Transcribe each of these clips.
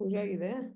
Pooja, are you there?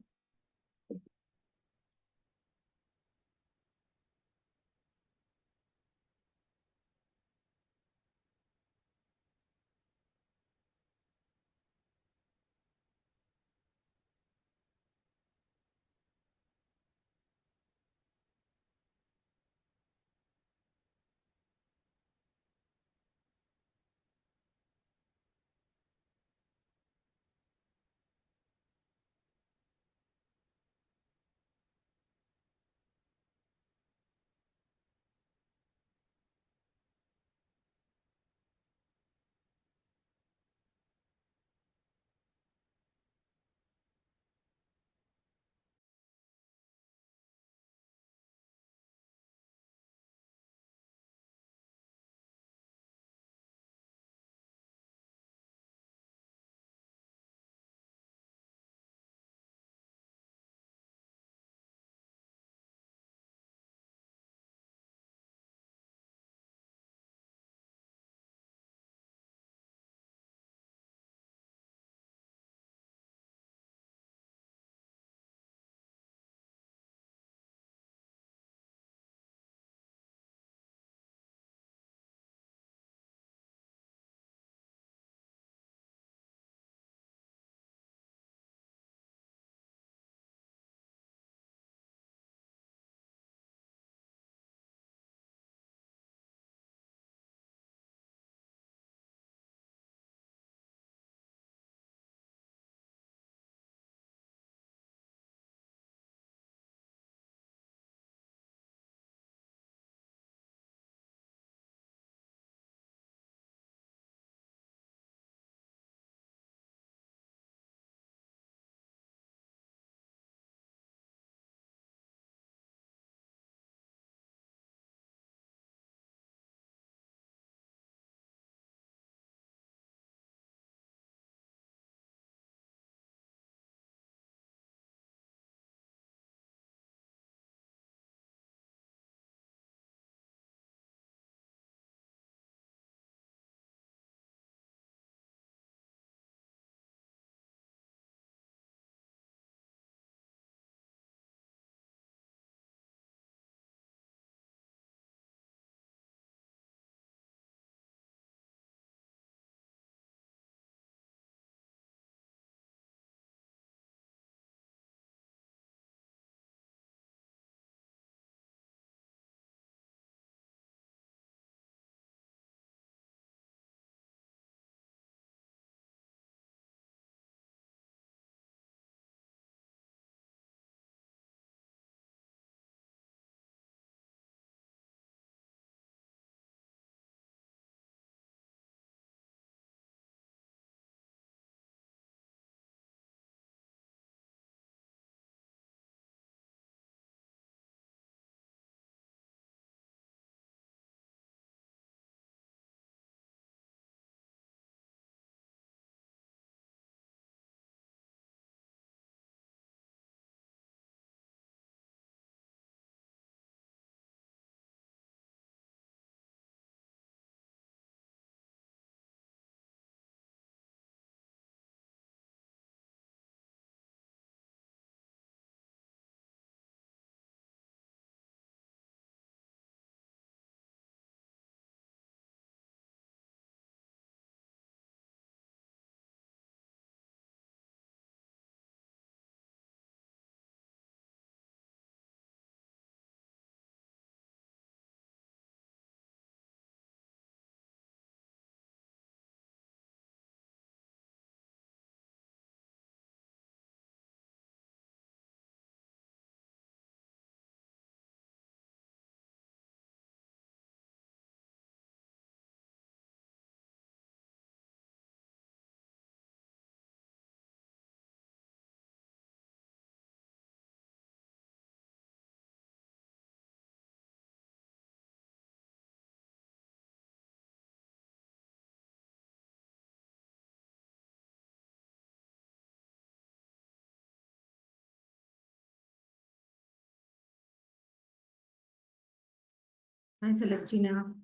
Hi, Celestina.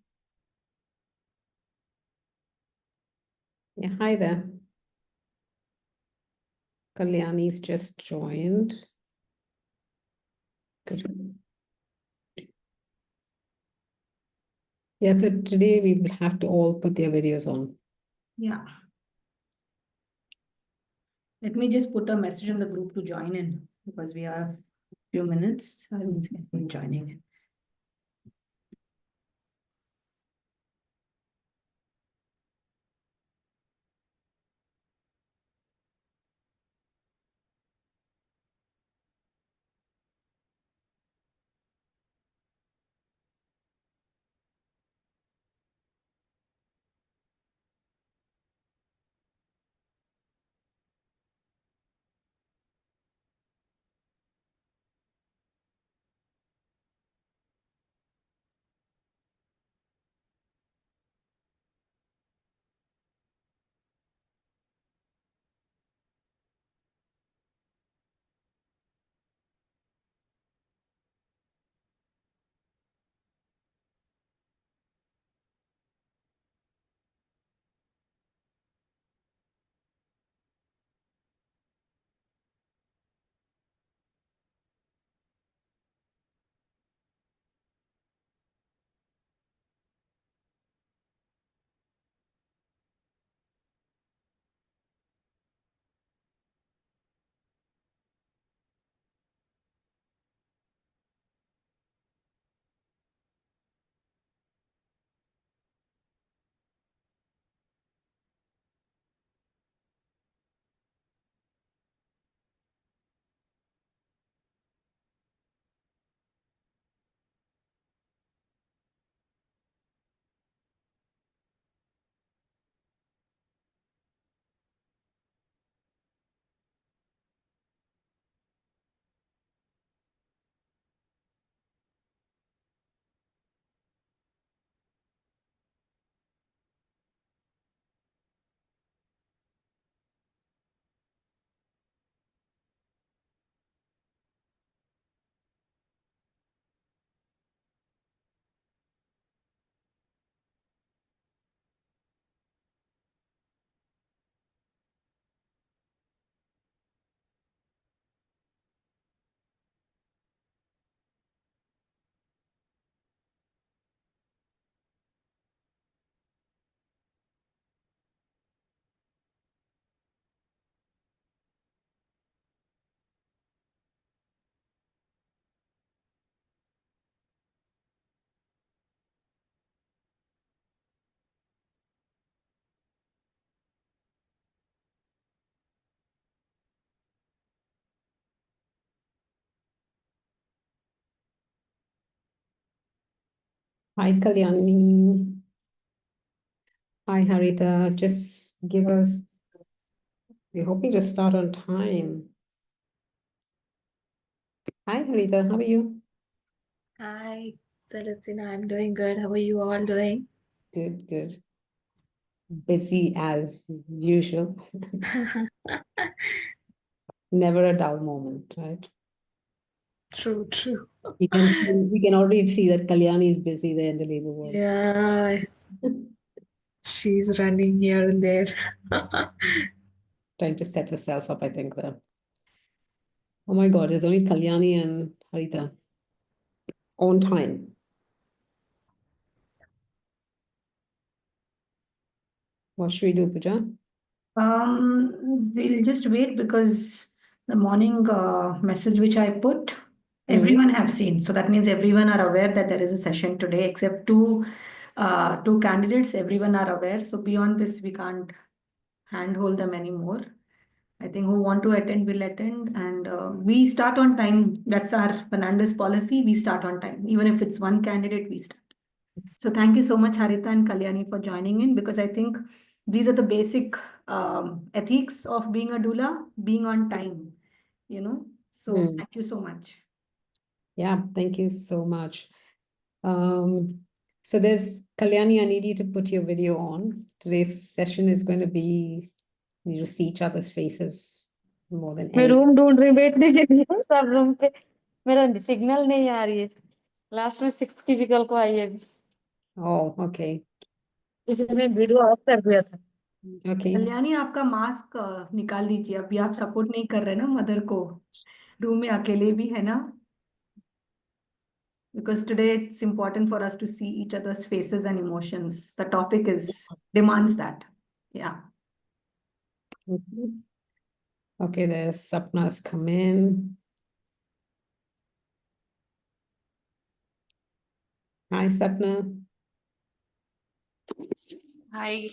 Yeah, hi there. Kalyani's just joined. Good. Yeah, so today we will have to all put their videos on. Yeah. Let me just put a message in the group to join in because we have a few minutes. I will see them joining in. Hi, Kalyani. Hi, Harita. Just give us, we're hoping to start on time. Hi, Harita. How are you? Hi, Celestina. I'm doing good. How are you all doing? Good, good. Busy as usual. Never a dull moment, right? True, true. We can already see that Kalyani is busy there in the labor world. Yeah, she's running here and there. Trying to set herself up, I think, there. Oh my God, there's only Kalyani and Harita on time. What should we do, Pooja? We'll just wait because the morning message which I put, everyone have seen. So that means everyone are aware that there is a session today, except two candidates. Everyone are aware. So beyond this, we can't handhold them anymore. I think who want to attend will attend, and we start on time. That's our Fernandez policy. We start on time, even if it's one candidate, we start. So thank you so much, Harita and Kalyani, for joining in, because I think these are the basic ethics of being a doula, being on time, you know. So thank you so much. Yeah, thank you so much. So there's Kalyani, I need you to put your video on. Today's session is going to be, you to see each other's faces more than मैं anything. Room ढूंढ रही बैठने के लिए सब room पे मेरा signal नहीं आ रही है लास्ट में 6 की विकल्प को आई है अभी Oh, okay. इसलिए मैं वीडियो ऑफ कर दिया था Okay. कल्याणी आपका मास्क निकाल दीजिए, अभी आप सपोर्ट नहीं कर रहे ना मदर को, रूम में अकेले भी है ना, because today it's important for us to see each other's faces and emotions. The topic is demands that. Yeah. Mhm. Okay, there's Sapna's come in. Hi, Sapna. Hi.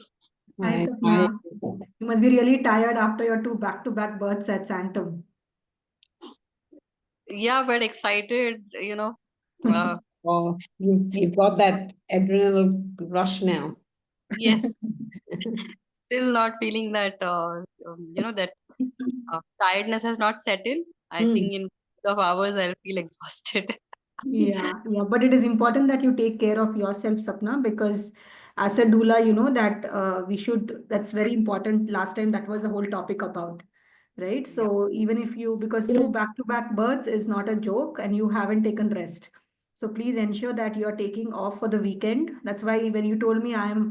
Hi, Hi. Sapna. You must be really tired after your 2 back-to-back births at Sanctum. Yeah, but excited, Uh, Oh, you've got that adrenal rush now. yes, still not feeling that, that tiredness has not settled. I Hmm. think in a couple of hours I'll feel exhausted. Yeah, but it is important that you take care of yourself, Sapna, because as a doula, you know that that's very important. Last time that was the whole topic about, right? Yeah. So even if because Yeah. 2 back-to-back births is not a joke and you haven't taken rest. So please ensure that you're taking off for the weekend. That's why when you told me I'm,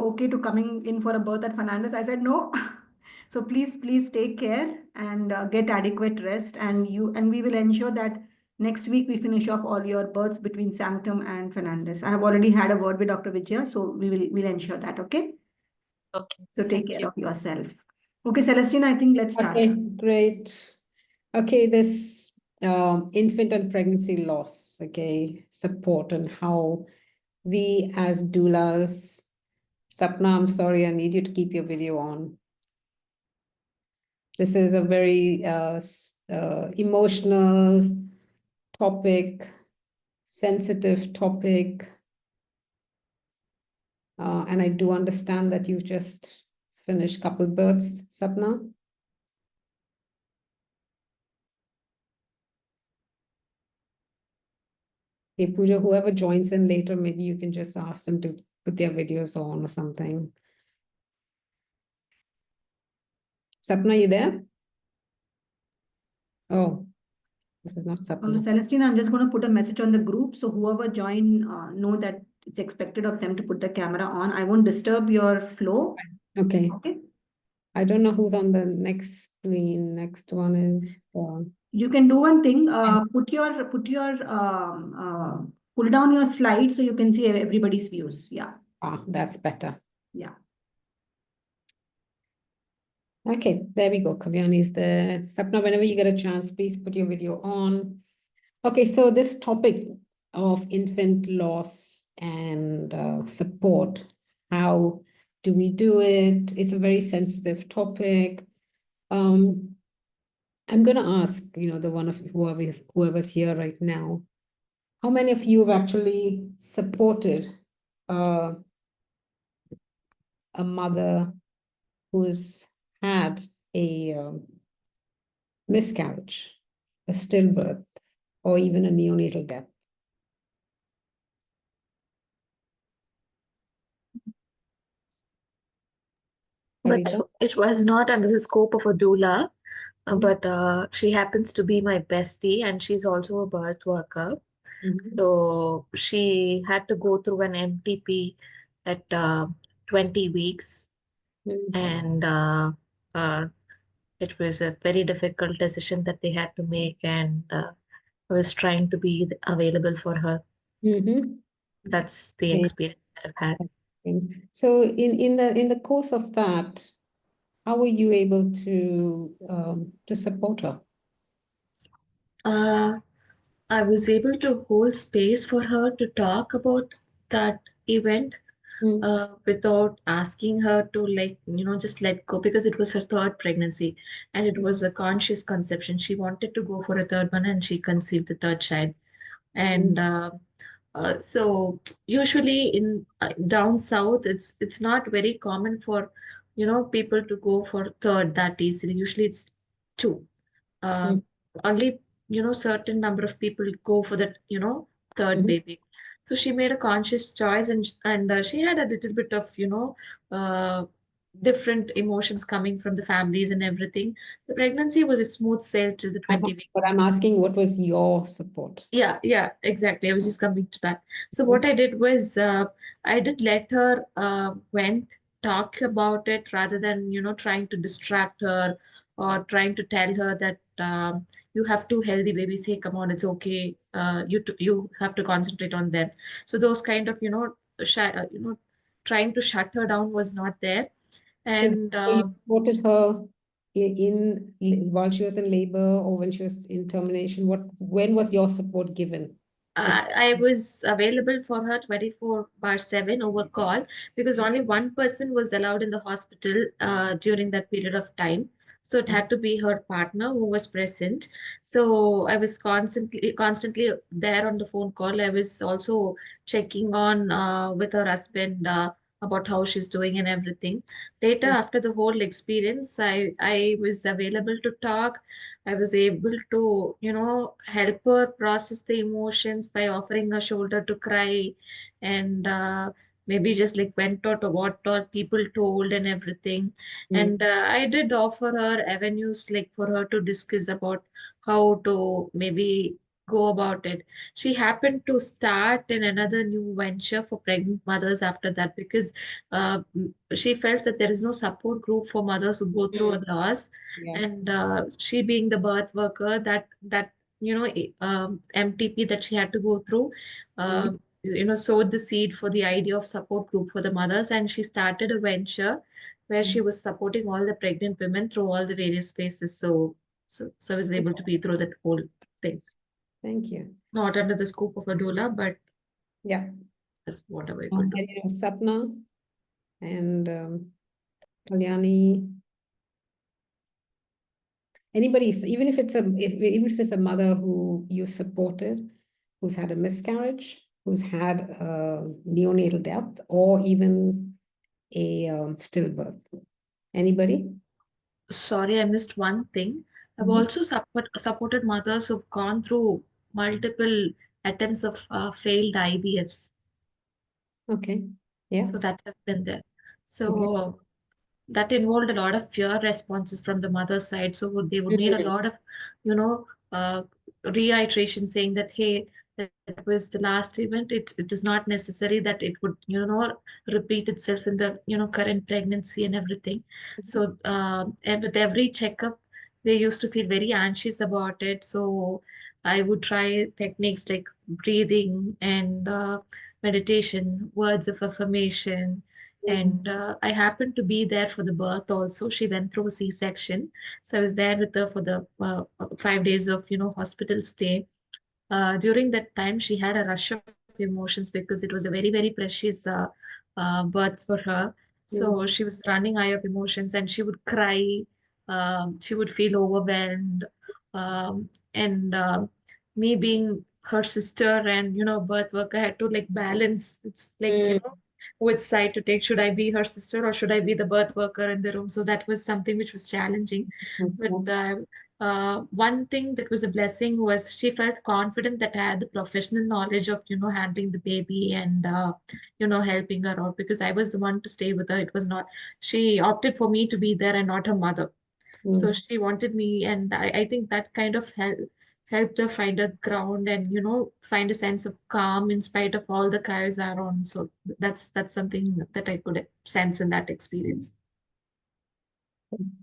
okay to coming in for a birth at Fernandez, I said no. So please take care and get adequate rest, and we will ensure that next week we finish off all your births between Sanctum and Fernandez. I have already had a word with Dr. Vijaya, so we'll ensure that. Okay. Okay, So take thank care you. of yourself. Okay, Celestine, I think let's start. Okay, great. Okay, this infant and pregnancy loss, okay, support and how we as doulas, Sapna, I'm sorry, I need you to keep your video on. This is a very emotional topic, sensitive topic. And I do understand that you've just finished couple births, Sapna. Okay, Pooja, whoever joins in later, maybe you can just ask them to put their videos on or something. Sapna, you there? Oh, this is not Sapna. Celestine, I'm just going to put a message on the group. So whoever join, know that it's expected of them to put the camera on. I won't disturb your flow. Okay. Okay. I don't know who's on the next screen. Next one is You can do one thing. Pull down your slide so you can see everybody's views. Yeah. that's better. Yeah. Okay, there we go. Kalyani's there. Sapna, whenever you get a chance, please put your video on. Okay, so this topic of infant loss and support, how do we do it? It's a very sensitive topic. I'm going to ask, the one of whoever's here right now, how many of you have actually supported a mother who's had a miscarriage, a stillbirth, or even a neonatal death? But Harita? it was not under the scope of a doula, Mhm. but she happens to be my bestie and she's also a birth worker. Mhm. So she had to go through an MTP at 20 weeks, Mhm. and it was a very difficult decision that they had to make, and I was trying to be available for her. Mhm. That's the Okay. experience that I've had. So in the course of that, how were you able to support her? I was able to hold space for her to talk about that event without asking her to, like, just let go, because it was her third pregnancy and it was a conscious conception. She wanted to go for a third one and she conceived the third child. And so usually in down south, it's not very common for people to go for third that easily. Usually it's two. Mm. Only certain number of people go for that third Mhm. baby. So she made a conscious choice, and she had a little bit of uh, different emotions coming from the families and everything. The pregnancy was a smooth sail till the 20 weeks. But I'm asking, what was your support? Yeah, exactly. I was just coming to that. So Mhm. what I did was I did let her went talk about it rather than, trying to distract her or trying to tell her that you have two healthy babies. Hey, come on, it's okay. You have to concentrate on them. So those kind of, trying to shut her down was not there. And You supported her while she was in labor or when she was in termination. When was your support given? I was available for her 24/7 over call because only one person was allowed in the hospital during that period of time. So it had to be her partner who was present. So I was constantly there on the phone call. I was also checking on with her husband about how she's doing and everything. Later, after the whole experience, I was available to talk. I was able to, help her process the emotions by offering a shoulder to cry and maybe just like went out to what all people told and everything. And I did offer her avenues like for her to discuss about how to maybe go about it. She happened to start in another new venture for pregnant mothers after that because she felt that there is no support group for mothers who go through a loss. Yes. And she being the birth worker, that MTP that she had to go through, sowed the seed for the idea of support group for the mothers, and she started a venture where she was supporting all the pregnant women through all the various phases. So I was able to be through that whole thing. Thank you. Not under the scope of a doula, but Yeah. just whatever I could do. And, Sapna and Kalyani. Anybody, even if it's a mother who you supported, who's had a miscarriage, who's had a neonatal death, or even a stillbirth. Anybody? Sorry, I missed one thing. I've also supported mothers who've gone through multiple attempts of failed IVFs. Okay. Yeah. So that has been there. So that involved a lot of fear responses from the mother's side. So they would need a lot of, reiteration saying that, hey, that was the last event. It is not necessary that it would, repeat itself in the, current pregnancy and everything. So, and with every checkup, they used to feel very anxious about it. So I would try techniques like breathing and meditation, words of affirmation. And I happened to be there for the birth also. She went through a C-section. So I was there with her for the 5 days of, hospital stay. During that time, she had a rush of emotions because it was a very, very precious birth for her. So she was running high of emotions and she would cry. She would feel overwhelmed. And me being her sister and, birth worker, I had to like balance. It's like, which side to take. Should I be her sister or should I be the birth worker in the room? So that was something which was challenging. But one thing that was a blessing was she felt confident that I had the professional knowledge of, handling the baby and, helping her out because I was the one to stay with her. It was not, she opted for me to be there and not her mother. So she wanted me, and I think that kind of helped her find a ground and find a sense of calm in spite of all the chaos around. So that's something that I could sense in that experience.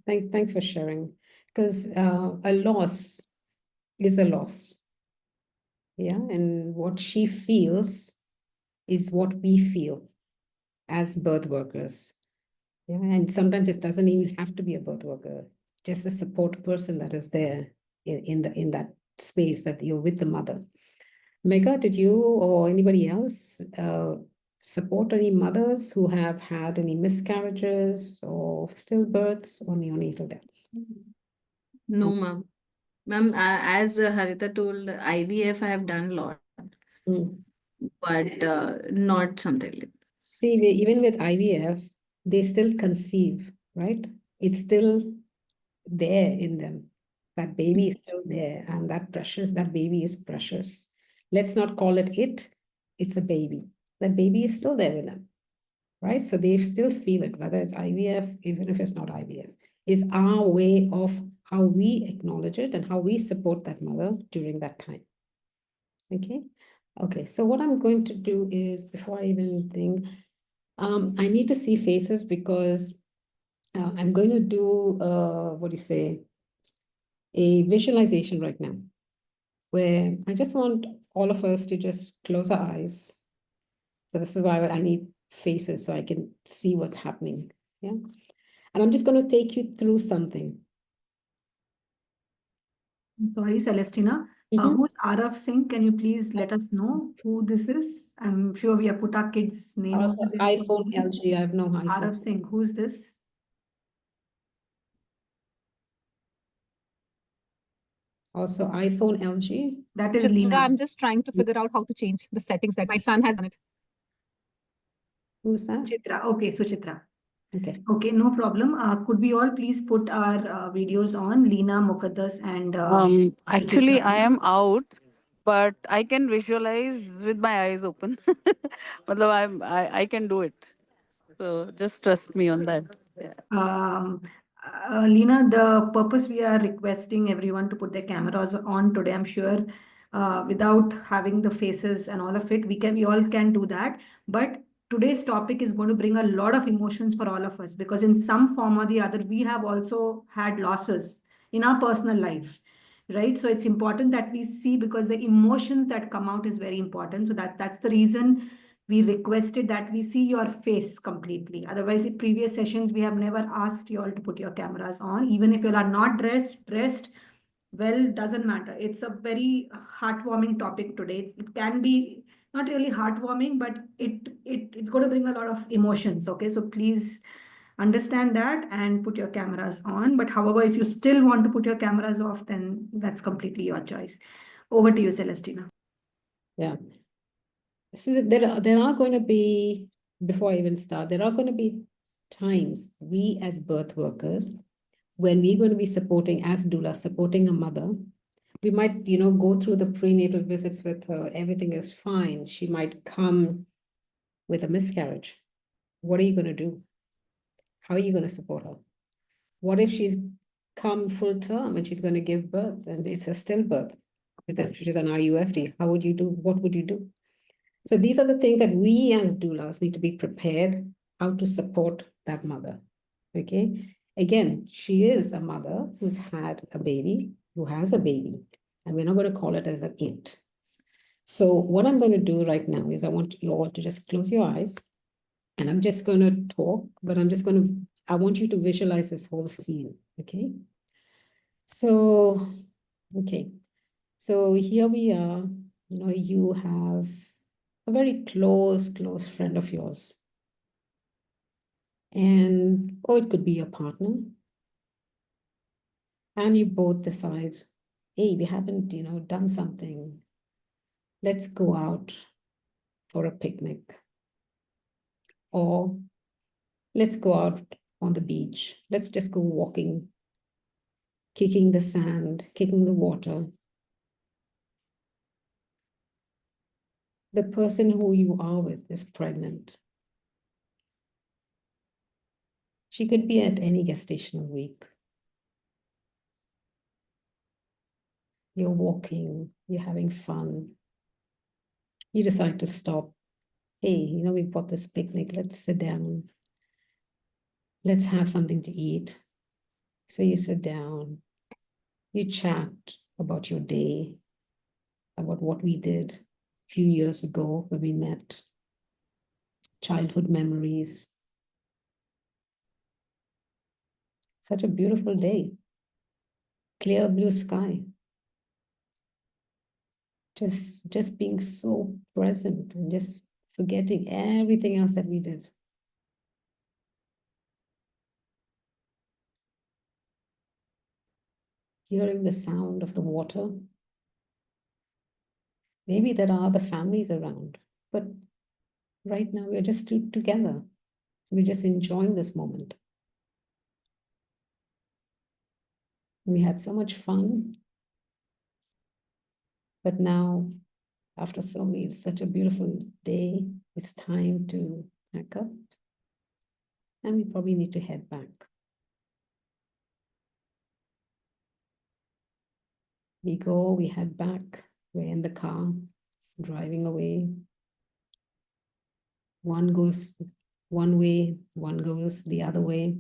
Thanks for sharing, because a loss is a loss. Yeah, and what she feels is what we feel as birth workers. Yeah, and sometimes it doesn't even have to be a birth worker, just a support person that is there in that space that you're with the mother. Megha, did you or anybody else support any mothers who have had any miscarriages or stillbirths or neonatal deaths? No, ma'am. Ma'am, as Harita told, IVF I have done a lot, but not something like this. See, even with IVF, they still conceive, right? It's still there in them. That baby is still there, and that baby is precious. Let's not call it it's a baby. That baby is still there with them, right? So they still feel it, whether it's IVF, even if it's not IVF. Is our way of how we acknowledge it and how we support that mother during that time. Okay. So what I'm going to do is, before I even think, I need to see faces because I'm going to do, what do you say, a visualization right now, where I just want all of us to just close our eyes. So this is why I need faces so I can see what's happening. Yeah. And I'm just going to take you through something. I'm sorry, Celestina. Mhm. Who's Arav Singh? Can you please let us know who this is? I'm sure we have put our kids' name Also, over there. iPhone, LG, I have no iPhone. Arav Singh, who's this? Also, iPhone, LG. That is Chitra, Lena. I'm just trying to figure out how to change the settings that my son has on it. Who's that? Chitra. Okay, so Chitra. Okay. Okay, no problem. Could we all please put our videos on? Lena, Mukaddas, and Actually, Suchitra. I am out, but I can visualize with my eyes open. Matlab, I can do it. So just trust me on that. Yeah. Lena, the purpose we are requesting everyone to put their cameras on today, I'm sure, without having the faces and all of it, we all can do that. But today's topic is going to bring a lot of emotions for all of us because in some form or the other, we have also had losses in our personal life, right? So it's important that we see because the emotions that come out is very important. So that's the reason we requested that we see your face completely. Otherwise, in previous sessions, we have never asked you all to put your cameras on. Even if you are not dressed, well, doesn't matter. It's a very heartwarming topic today. It can be not really heartwarming, but it's going to bring a lot of emotions. Okay, so please understand that and put your cameras on. But however, if you still want to put your cameras off, then that's completely your choice. Over to you, Celestina. Yeah. So there are going to be, before I even start, there are going to be times we as birth workers, when we're going to be supporting, as doula, supporting a mother, we might, go through the prenatal visits with her. Everything is fine. She might come with a miscarriage. What are you going to do? How are you going to support her? What if she's come full term and she's going to give birth and it's a stillbirth, which is an IUFD? How would you do? What would you do? So these are the things that we as doulas need to be prepared how to support that mother. Okay. Again, she is a mother who's had a baby, who has a baby, and we're not going to call it as an it. So what I'm going to do right now is I want you all to just close your eyes and I'm just going to talk, but I want you to visualize this whole scene. Okay. So, okay. So here we are, you have a very close friend of yours. And, or it could be a partner. And you both decide, hey, we haven't, done something. Let's go out for a picnic. Or let's go out on the beach. Let's just go walking, kicking the sand, kicking the water. The person who you are with is pregnant. She could be at any gestational week. You're walking, you're having fun. You decide to stop. Hey, we've got this picnic. Let's sit down. Let's have something to eat. So you sit down, you chat about your day, about what we did a few years ago when we met, childhood memories. Such a beautiful day, clear blue sky. Just being so present and just forgetting everything else that we did. Hearing the sound of the water. Maybe there are other families around, but right now we're just together. We're just enjoying this moment. We had so much fun. But now, after such a beautiful day, it's time to pack up. And we probably need to head back. We head back. We're in the car, driving away. One goes one way, one goes the other way,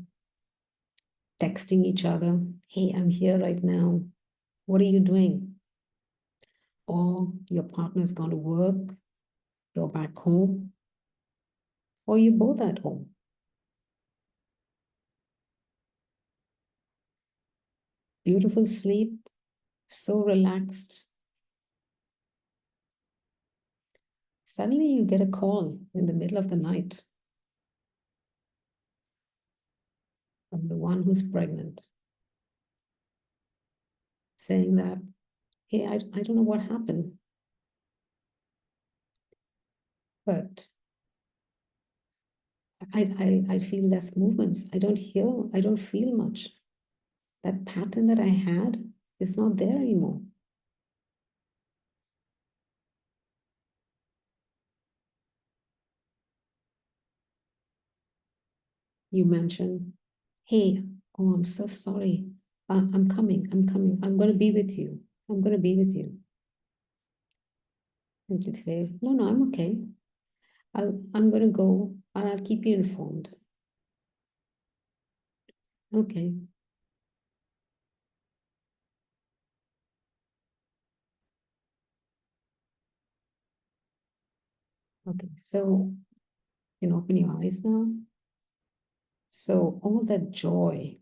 texting each other, hey, I'm here right now. What are you doing? Or your partner's gone to work, you're back home, or you're both at home. Beautiful sleep, so relaxed. Suddenly you get a call in the middle of the night from the one who's pregnant, saying that, hey, I don't know what happened, but I feel less movements. I don't hear, I don't feel much. That pattern that I had is not there anymore. You mentioned, hey, oh, I'm so sorry. I'm coming. I'm going to be with you. I'm going to be with you. And you say, no, I'm okay. I'm going to go and I'll keep you informed. Okay. Okay, so you can open your eyes now. So all that joy,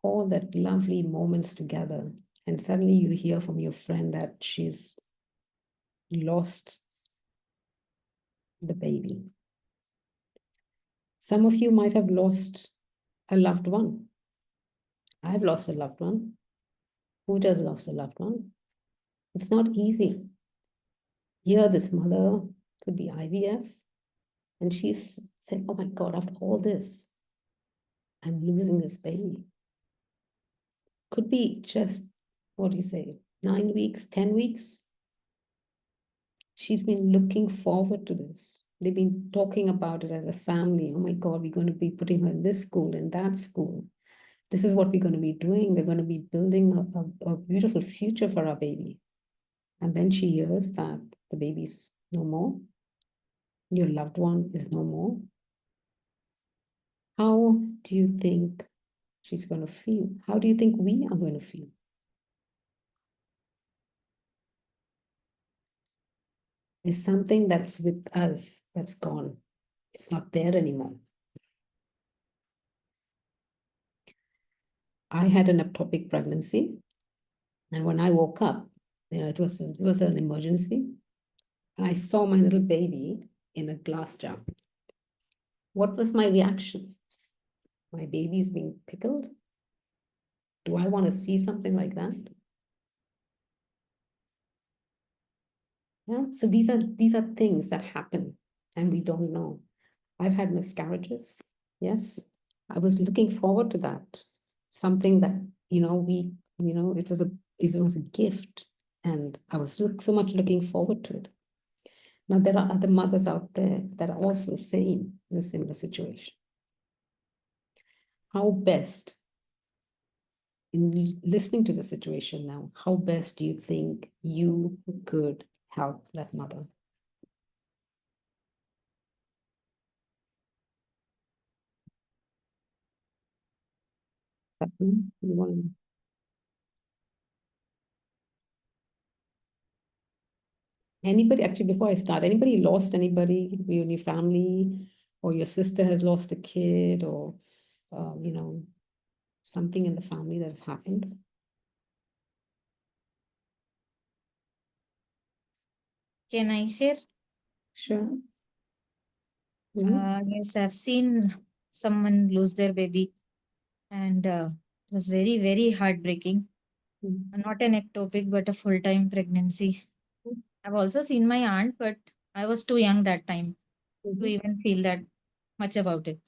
all that lovely moments together, and suddenly you hear from your friend that she's lost the baby. Some of you might have lost a loved one. I've lost a loved one. Who just lost a loved one? It's not easy. Here, this mother could be IVF, and she's saying, oh my God, after all this, I'm losing this baby. Could be just, what do you say, 9 weeks, 10 weeks? She's been looking forward to this. They've been talking about it as a family. Oh my God, we're going to be putting her in this school and that school. This is what we're going to be doing. We're going to be building a beautiful future for our baby. And then she hears that the baby's no more. Your loved one is no more. How do you think she's going to feel? How do you think we are going to feel? There's something that's with us that's gone. It's not there anymore. I had an ectopic pregnancy. And when I woke up, it was an emergency. And I saw my little baby in a glass jar. What was my reaction? My baby's being pickled? Do I want to see something like that? Yeah, so these are things that happen and we don't know. I've had miscarriages. Yes, I was looking forward to that. Something that, it was a gift, and I was so much looking forward to it. Now, there are other mothers out there that are also same in a similar situation. How best, in listening to the situation now, how best do you think you could help that mother? Sapna, you want to? Anybody, actually, before I start, anybody lost anybody in your family, or your sister has lost a kid, or, something in the family that has happened? Can I share? Sure. Mhm. Yes, I've seen someone lose their baby, and it was very, very heartbreaking. Mhm. Not an ectopic, but a full-time pregnancy. I've also seen my aunt, but I was too young that time to Mhm. even feel that much about it.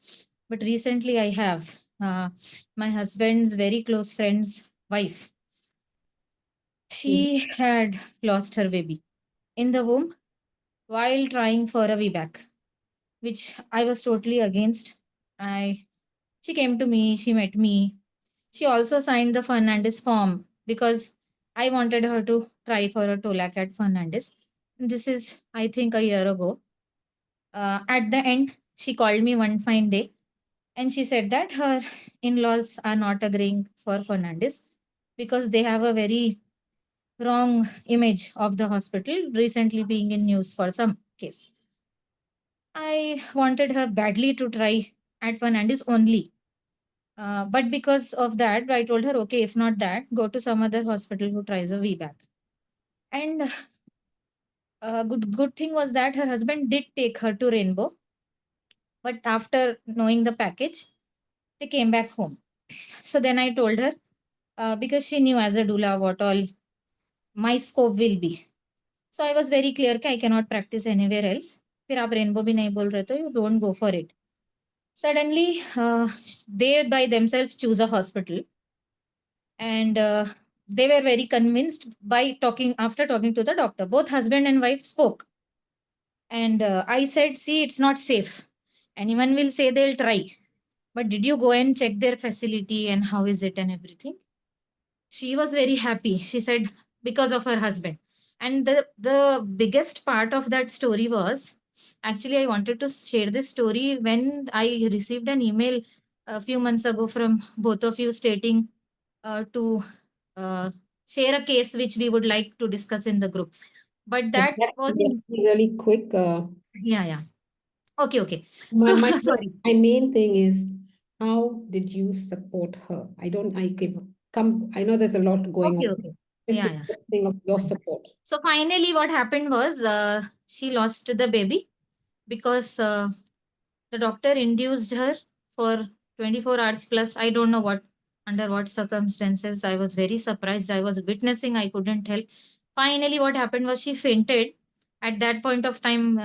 But recently, I have my husband's very close friend's wife. She had lost her baby in the womb while trying for a VBAC, which I was totally against. She came to me, she met me. She also signed the Fernandez form because I wanted her to try for a TOLAC at Fernandez. This is, I think, a year ago. At the end, she called me one fine day and she said that her in-laws are not agreeing for Fernandez because they have a very wrong image of the hospital recently being in news for some case. I wanted her badly to try at Fernandez only. But because of that, I told her, okay, if not that, go to some other hospital who tries a VBAC. And good thing was that her husband did take her to Rainbow. But after knowing the package, they came back home. So then I told her, because she knew as a doula what all my scope will be. So I was very clear that I cannot practice anywhere else. फिर आप rainbow भी नहीं बोल रहे तो you don't go for it. Suddenly, they by themselves choose a hospital, and they were very convinced by after talking to the doctor. Both husband and wife spoke, and I said, "See, it's not safe. Anyone will say they'll try, but did you go and check their facility and how is it and everything?" She was very happy. She said because of her husband. And the biggest part of that story was, actually, I wanted to share this story when I received an email a few months ago from both of you stating to share a case which we would like to discuss in the group. But that was really quick. yeah. Okay. My, So my, sorry. my main thing is, how did you support her? I know there's a lot going on. Okay. Just Yeah. the thing of your support. So finally, what happened was she lost the baby because the doctor induced her for 24 hours plus. I don't know under what circumstances. I was very surprised. I was witnessing. I couldn't help. Finally, what happened was she fainted. At that point of time,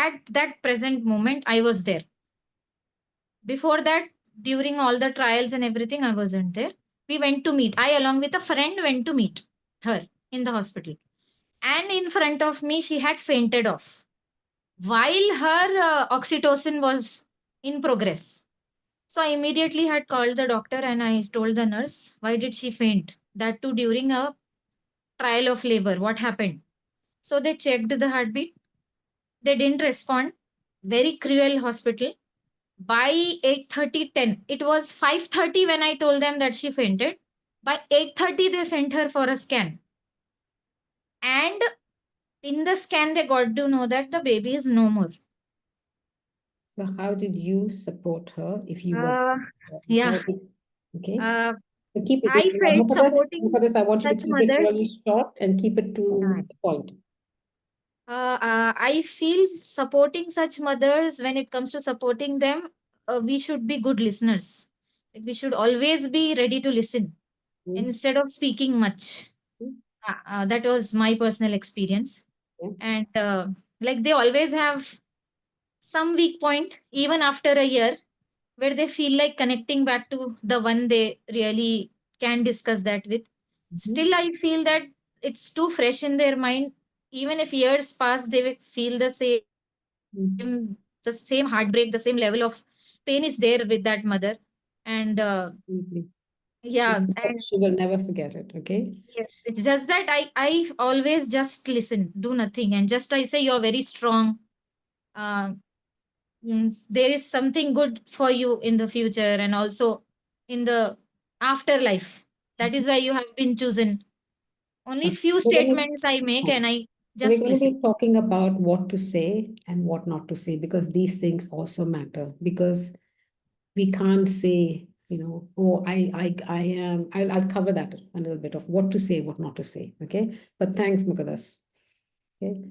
at that present moment, I was there. Before that, during all the trials and everything, I wasn't there. We went to meet. I, along with a friend, went to meet her in the hospital. And in front of me, she had fainted off while her oxytocin was in progress. So I immediately had called the doctor and I told the nurse, why did she faint? That too during a trial of labor. What happened? So they checked the heartbeat. They didn't respond. Very cruel hospital. By 8:30, 10. It was 5:30 when I told them that she fainted. By 8:30, they sent her for a scan. And in the scan, they got to know that the baby is no more. So how did you support her if you were? Yeah. Okay. So keep it. I felt supporting For this, I want you to such keep it mothers. really short and keep it to the point. I feel supporting such mothers, when it comes to supporting them, we should be good listeners. We should always be ready to listen instead of speaking much. That was my personal experience. And like they always have some weak point, even after a year, where they feel like connecting back to the one they really can discuss that with. Still, I feel that it's too fresh in their mind. Even if years pass, they will feel the same heartbreak, the same level of pain is there with that mother. And yeah, she will never forget it. Okay. Yes, it's just that I always just listen, do nothing, and just I say you're very strong. There is something good for you in the future and also in the afterlife. That is why you have been chosen. Only few statements I make and I just we're going listen. to be talking about what to say and what not to say, because these things also matter, because we can't say, oh, I'll cover that a little bit of what to say, what not to say. Okay. But thanks, Mukadas. Okay.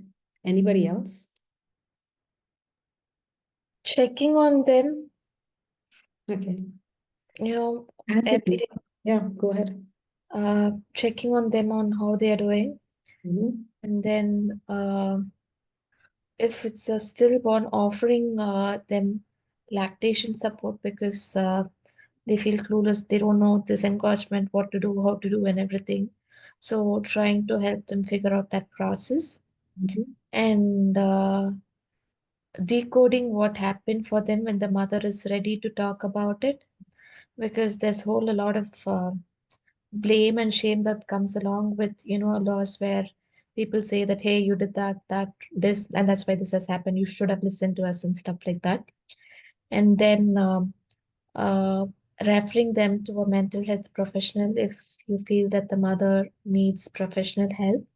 Anybody else? Checking on them, Okay. every day, Yeah, go ahead. checking on them on how they are doing. And then if it's a stillborn, offering them lactation support because they feel clueless, they don't know this engorgement, what to do, how to do, and everything. So trying to help them figure out that process and decoding what happened for them when the mother is ready to talk about it, because there's a lot of blame and shame that comes along with a loss where people say that, hey, you did this, and that's why this has happened. You should have listened to us and stuff like that. And then referring them to a mental health professional if you feel that the mother needs professional help.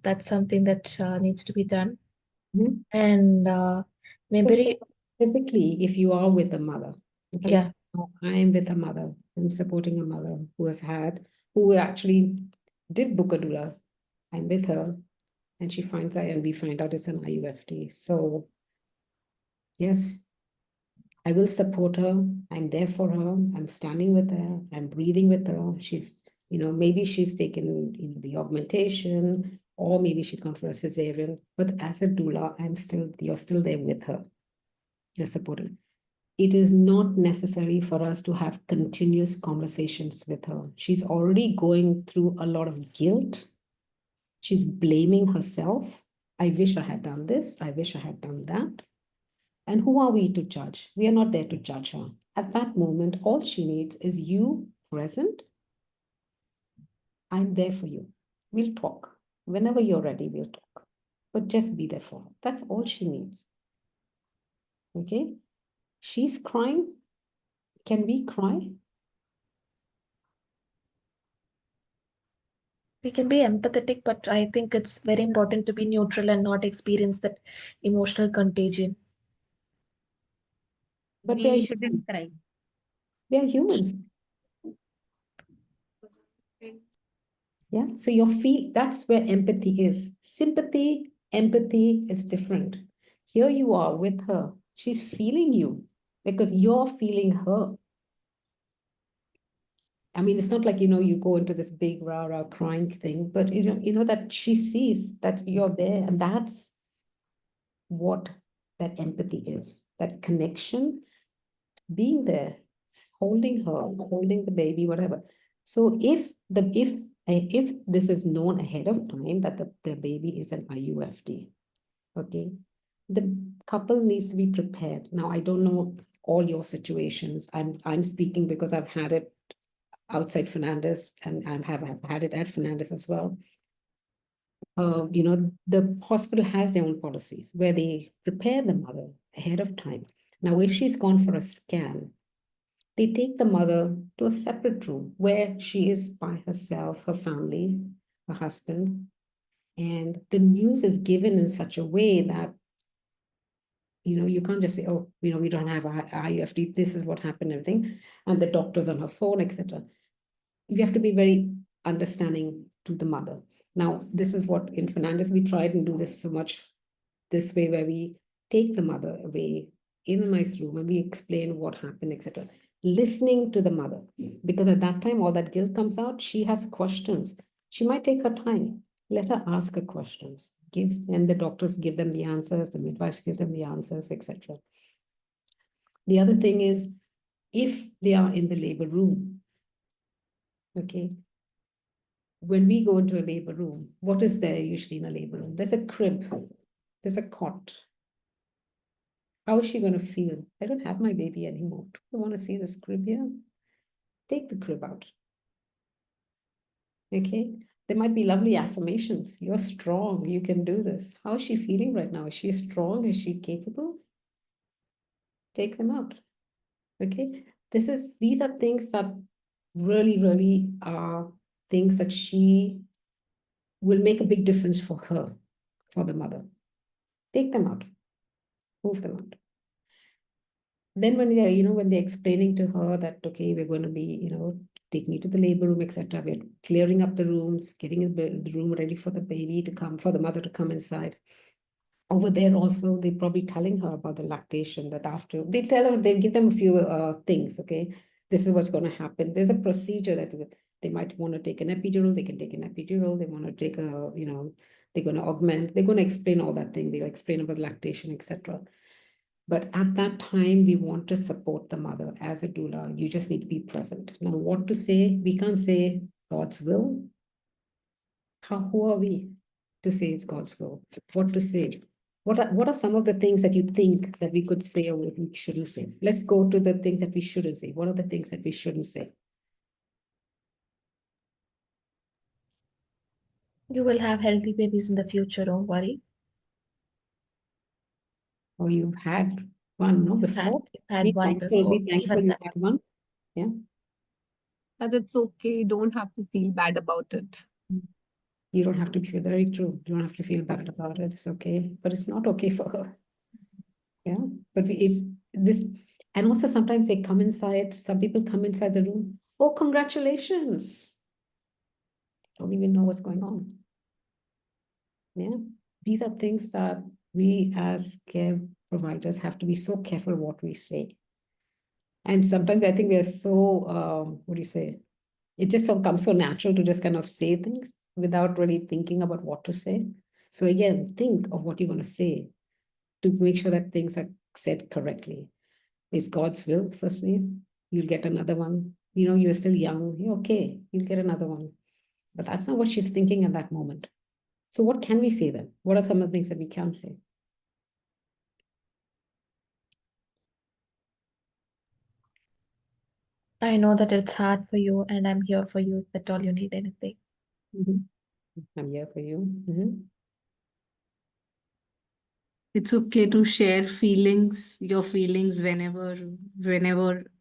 That's something that needs to be done. Mhm. And So maybe, physically, if you are with a mother, okay, yeah, I'm with a mother, I'm supporting a mother who actually did book a doula. I'm with her, and she finds out, and we find out it's an IUFT. So, yes, I will support her. I'm there for her. I'm standing with her. I'm breathing with her. She's, maybe she's taken, the augmentation, or maybe she's gone for a cesarean. But as a doula, you're still there with her. You're supporting. It is not necessary for us to have continuous conversations with her. She's already going through a lot of guilt. She's blaming herself. I wish I had done this. I wish I had done that. And who are we to judge? We are not there to judge her. At that moment, all she needs is you present. I'm there for you. We'll talk. Whenever you're ready, we'll talk. But just be there for her. That's all she needs. Okay? She's crying. Can we cry? we can be empathetic, but I think it's very important to be neutral and not experience that emotional contagion. But We shouldn't cry. we are humans. Yeah. So that's where empathy is. Sympathy, empathy is different. Here you are with her. She's feeling you because you're feeling her. I mean, it's not like, you go into this big rah crying thing, but you know that she sees that you're there, and that's what that empathy is, that connection, being there, holding her, holding the baby, whatever. So if this is known ahead of time that the baby is an IUFT, okay, the couple needs to be prepared. Now, I don't know all your situations. I'm speaking because I've had it outside Fernandez, and I've had it at Fernandez as well. The hospital has their own policies where they prepare the mother ahead of time. Now, if she's gone for a scan, they take the mother to a separate room where she is by herself, her family, her husband, and the news is given in such a way that, you can't just say, oh, we don't have IUFT, this is what happened, everything, and the doctor's on her phone, etc. You have to be very understanding to the mother. Now, this is what in Fernandez we tried and do this so much this way, where we take the mother away in a nice room and we explain what happened, etc. Listening to the mother, because at that time all that guilt comes out. She has questions. She might take her time. Let her ask her questions. And the doctors give them the answers, the midwives give them the answers, etc. The other thing is, if they are in the labor room, okay, when we go into a labor room, what is there usually in a labor room? There's a crib, there's a cot. How is she going to feel? I don't have my baby anymore. Do I want to see this crib here? Take the crib out. Okay. There might be lovely affirmations. You're strong. You can do this. How is she feeling right now? Is she strong? Is she capable? Take them out. Okay. These are things that really, really are things that she will make a big difference for her, for the mother. Take them out. Move them out. Then when they're explaining to her that, okay, we're going to be, taking you to the labor room, etc. We're clearing up the rooms, getting the room ready for the baby to come, for the mother to come inside. Over there also, they're probably telling her about the lactation, that after, they give them a few things, okay? This is what's going to happen. There's a procedure that they might want to take an epidural, they can take an epidural, they want to take they're going to augment, they're going to explain all that thing. They'll explain about lactation, etc. But at that time, we want to support the mother as a doula. You just need to be present. Now, what to say? We can't say God's will. Who are we to say it's God's will? What to say? What are some of the things that you think that we could say or we shouldn't say? Let's go to the things that we shouldn't say. What are the things that we shouldn't say? You will have healthy babies in the future, don't worry. Or you've had one, no, You've before? had Be one thankful, before, be thankful even you that. had one. Yeah. That it's okay. You don't have to feel bad about it. You don't have to feel very true. You don't have to feel bad about it. It's okay. But it's not okay for her. Yeah. But it's this, and also sometimes they come inside, some people come inside the room. Oh, congratulations. Don't even know what's going on. Yeah. These are things that we as care providers have to be so careful what we say. And sometimes I think we are so, what do you say? It just comes so natural to just kind of say things without really thinking about what to say. So again, think of what you're going to say to make sure that things are said correctly. It's God's will, firstly. You'll get another one. You know, you're still young. You're okay. You'll get another one. But that's not what she's thinking at that moment. So what can we say then? What are some of the things that we can say? I know that it's hard for you, and I'm here for you if at all you need anything. I'm here for you. It's okay to share feelings, your feelings whenever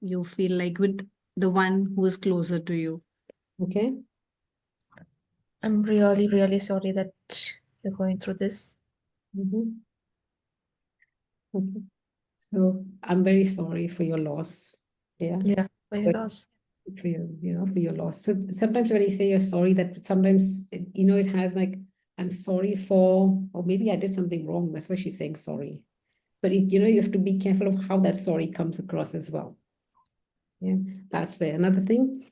you feel like with the one who is closer to you. Okay. I'm really, really sorry that you're going through this. Okay. So I'm very sorry for your loss. Yeah. Yeah, for your But loss. for for your loss. So sometimes when you say you're sorry, that sometimes it has like, I'm sorry for, or maybe I did something wrong. That's why she's saying sorry. But you have to be careful of how that sorry comes across as well. Yeah, that's there. Another thing.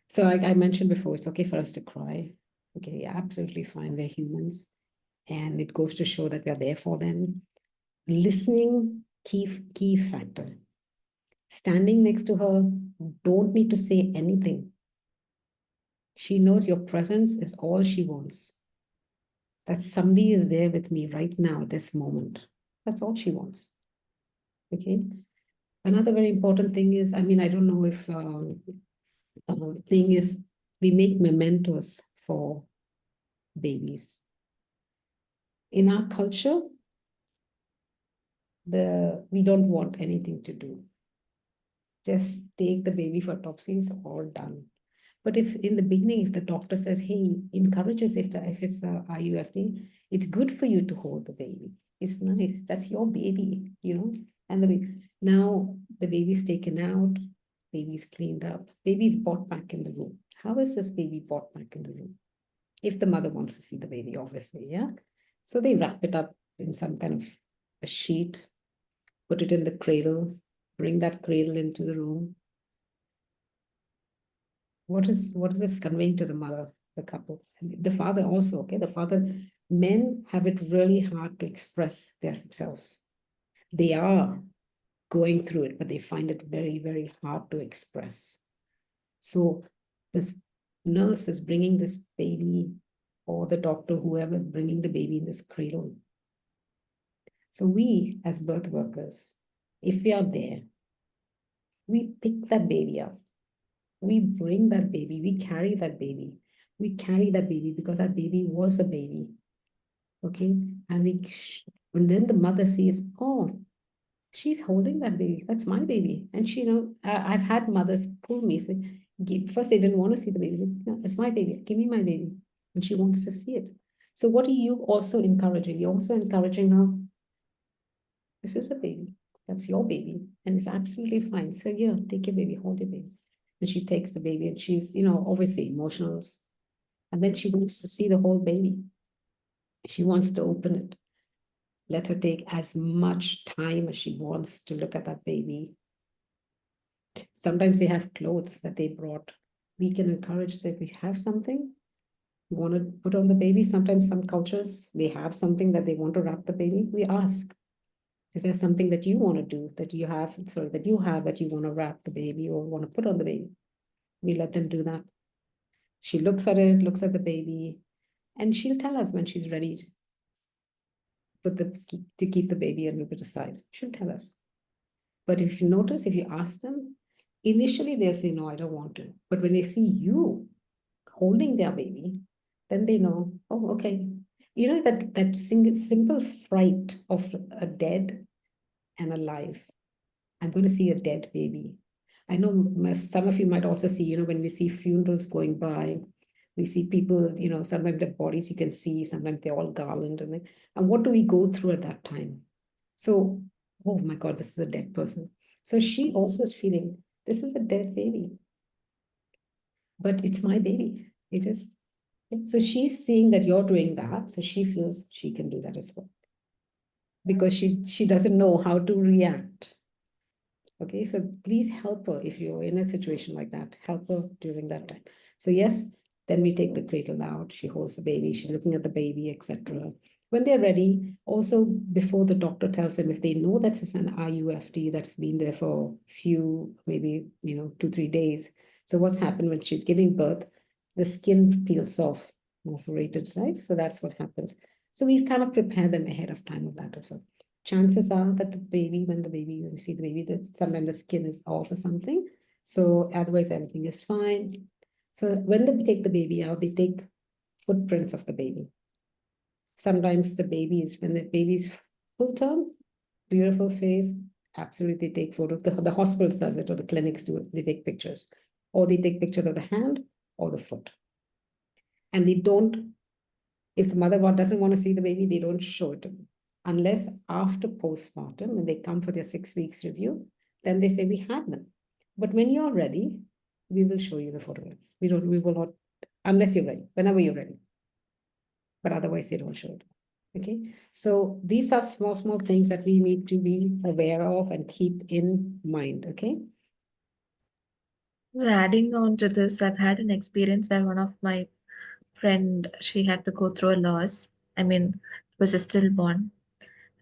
So I mentioned before, it's okay for us to cry. Okay, absolutely fine. We're humans. And it goes to show that we're there for them. Listening, key factor. Standing next to her, don't need to say anything. She knows your presence is all she wants. That somebody is there with me right now, this moment. That's all she wants. Okay. Another very important thing is, I don't know if thing is, we make mementos for babies. In our culture, we don't want anything to do. Just take the baby for autopsies, all done. But if in the beginning, if the doctor says, hey, encourages, if it's a IUFD, it's good for you to hold the baby. It's nice. That's your baby, and now the baby's taken out, baby's cleaned up, baby's brought back in the room. How is this baby brought back in the room? If the mother wants to see the baby, obviously, yeah. So they wrap it up in some kind of a sheet, put it in the cradle, bring that cradle into the room. What is this conveying to the mother, the couple, the father also? Okay, the father, men have it really hard to express themselves. They are going through it, but they find it very, very hard to express. So this nurse is bringing this baby, or the doctor, whoever is bringing the baby in this cradle. So we, as birth workers, if we are there, we pick that baby up. We bring that baby, we carry that baby. We carry that baby because that baby was a baby. Okay. And then the mother sees, oh, she's holding that baby. That's my baby. And I've had mothers pull me, say, first they didn't want to see the baby. No, it's my baby. Give me my baby. And she wants to see it. So what are you also encouraging? You're also encouraging her. This is a baby. That's your baby. And it's absolutely fine. So yeah, take your baby, hold your baby. And she takes the baby and she's, obviously emotional. And then she wants to see the whole baby. She wants to open it. Let her take as much time as she wants to look at that baby. Sometimes they have clothes that they brought. We can encourage that if we have something you want to put on the baby. Sometimes some cultures, they have something that they want to wrap the baby. We ask, is there something that you want to do, that you have that you want to wrap the baby or want to put on the baby? We let them do that. She looks at it, looks at the baby, and she'll tell us when she's ready to keep the baby a little bit aside. She'll tell us. But if you notice, if you ask them, initially they'll say, no, I don't want to. But when they see you holding their baby, then they know, oh, okay. You know, that simple fright of a dead and alive. I'm going to see a dead baby. I know some of you might also see, you know, when we see funerals going by, we see people, you know, sometimes their bodies you can see, sometimes they're all garland. And what do we go through at that time? So, oh my God, this is a dead person. So she also is feeling, this is a dead baby. But it's my baby. It is. So she's seeing that you're doing that. So she feels she can do that as well. Because she doesn't know how to react. Okay, so please help her if you're in a situation like that. Help her during that time. So yes, then we take the cradle out. She holds the baby. She's looking at the baby, etc. When they're ready, also before the doctor tells them, if they know that it's an IUFD that's been there for a few, maybe 2-3 days. So what's happened when she's giving birth? The skin peels off, macerated, right? So that's what happens. So we kind of prepare them ahead of time of that also. Chances are that when you see the baby, that sometimes the skin is off or something. So otherwise everything is fine. So when they take the baby out, they take footprints of the baby. Sometimes when the baby is full term, beautiful face, absolutely they take photos. The hospital does it or the clinics do it. They take pictures. Or they take pictures of the hand or the foot. And they don't, if the mother doesn't want to see the baby, they don't show it to them. Unless after postpartum, when they come for their 6 weeks review, then they say, we have them. But when you're ready, we will show you the photographs. We will not, unless you're ready, whenever you're ready. But otherwise, they don't show it. Okay. So these are small things that we need to be aware of and keep in mind. Okay. So adding on to this, I've had an experience where one of my friend, she had to go through a loss. I mean, it was a stillborn.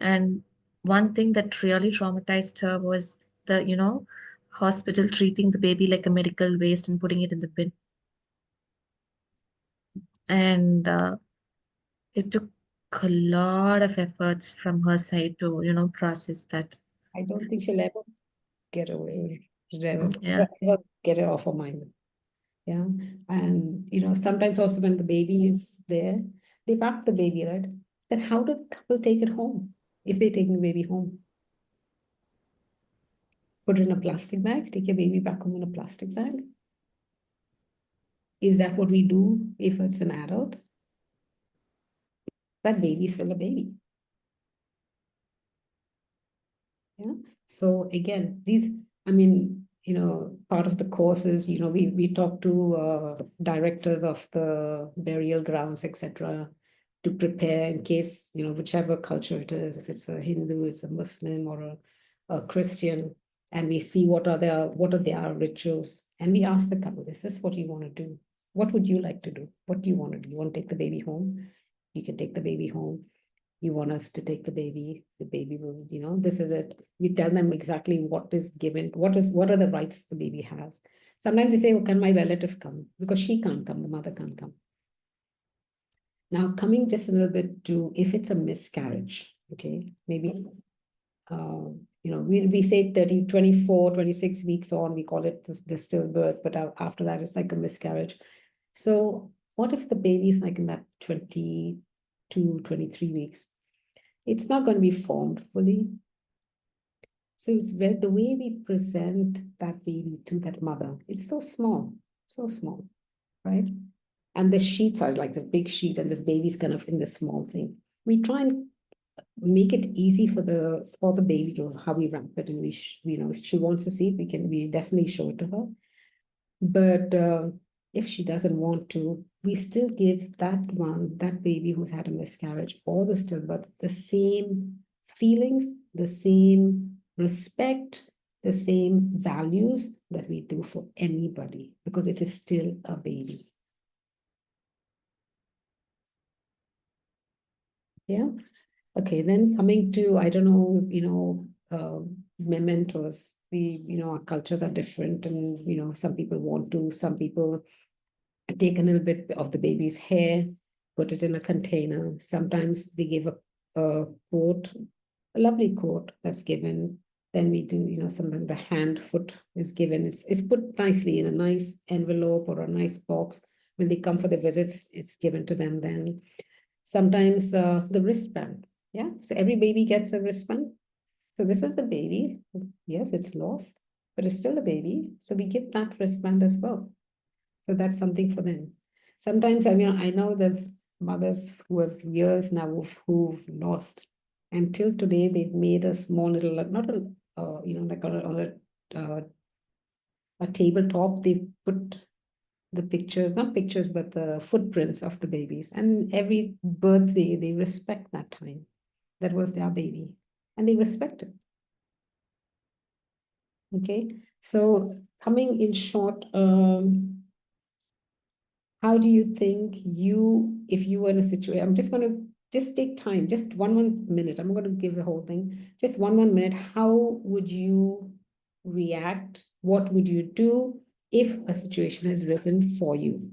And one thing that really traumatized her was the hospital treating the baby like a medical waste and putting it in the bin. And it took a lot of efforts from her side to process that. I don't think she'll ever get away. Yeah. Ever get it off her mind. Yeah. And, sometimes also when the baby is there, they wrap the baby, right? Then how do the couple take it home if they're taking the baby home? Put it in a plastic bag, take your baby back home in a plastic bag? Is that what we do if it's an adult? That baby is still a baby. Yeah. So again, part of the course is, we talk to directors of the burial grounds, etc., to prepare in case, whichever culture it is, if it's a Hindu, it's a Muslim or a Christian, and we see what are their rituals. And we ask the couple, this is what you want to do. What would you like to do? What do you want to do? You want to take the baby home? You can take the baby home. You want us to take the baby will, this is it. We tell them exactly what is given, what are the rights the baby has. Sometimes they say, oh, can my relative come? Because she can't come, the mother can't come. Now, coming just a little bit to if it's a miscarriage, okay, maybe, we say 30, 24, 26 weeks on, we call it the stillbirth, but after that, it's like a miscarriage. So what if the baby is like in that 22, 23 weeks? It's not going to be formed fully. So it's the way we present that baby to that mother, it's so small, right? And the sheets are like this big sheet and this baby's kind of in this small thing. We try and make it easy for the baby to how we wrap it. And if she wants to see it, we definitely show it to her. But if she doesn't want to, we still give that baby who's had a miscarriage or the stillbirth, the same feelings, the same respect, the same values that we do for anybody, because it is still a baby. Yeah. Okay, then coming to, I don't know, mementos. Our cultures are different, and some people want to, some people take a little bit of the baby's hair, put it in a container. Sometimes they give a quote, a lovely quote that's given. Then we do, sometimes the hand foot is given. It's put nicely in a nice envelope or a nice box when they come for the visits, it's given to them then. Sometimes the wristband. Yeah. So every baby gets a wristband. So this is the baby. Yes, it's lost, but it's still a baby. So we give that wristband as well. So that's something for them. Sometimes, I mean, I know there's mothers who have years now who've lost. Until today, they've made a small little, not a, like on a tabletop. They've put the pictures, not pictures, but the footprints of the babies. And every birthday, they respect that time. That was their baby. And they respect it. Okay. So coming in short, how do you think if you were in a situation, I'm just going to just take time, just one minute. I'm going to give the whole thing, just one minute. How would you react? What would you do if a situation has risen for you?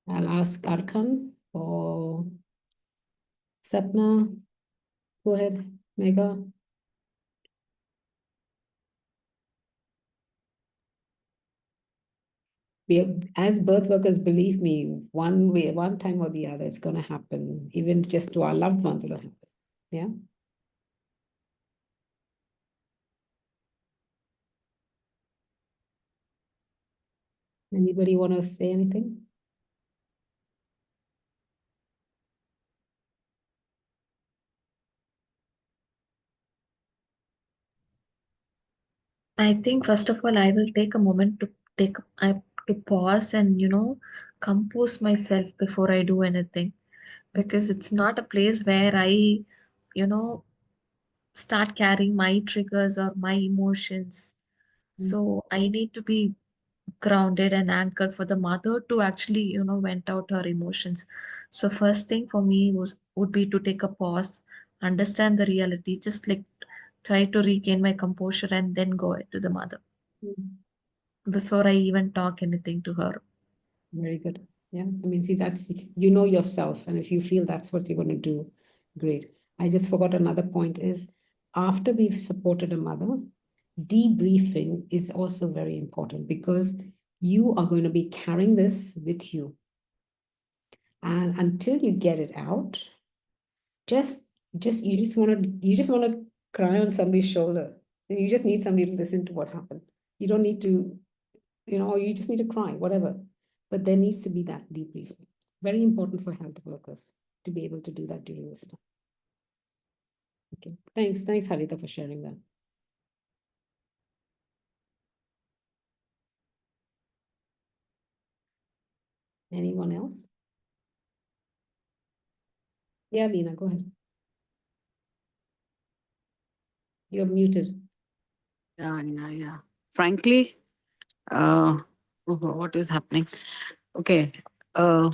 I'll ask Arkan or Sapna. Go ahead, Mega. As birth workers, believe me, one way, one time or the other, it's going to happen. Even just to our loved ones, it'll happen. Yeah. Anybody want to say anything? I think first of all, I will take a moment to pause and compose myself before I do anything, because it's not a place where I start carrying my triggers or my emotions. So I need to be grounded and anchored for the mother to actually vent out her emotions. So first thing for me would be to take a pause, understand the reality, just like try to regain my composure and then go to the mother before I even talk anything to her. Very good. Yeah. I mean, see, that's, you know yourself. And if you feel that's what you're going to do, great. I just forgot another point is after we've supported a mother, debriefing is also very important because you are going to be carrying this with you. And until you get it out, you just want to cry on somebody's shoulder. You just need somebody to listen to what happened. You don't need to, you just need to cry, whatever. But there needs to be that debriefing. Very important for health workers to be able to do that during this time. Okay, thanks, Harita, for sharing that. Anyone else? Yeah, Lena, go ahead. You're muted. Yeah. Frankly, what is happening? Okay. I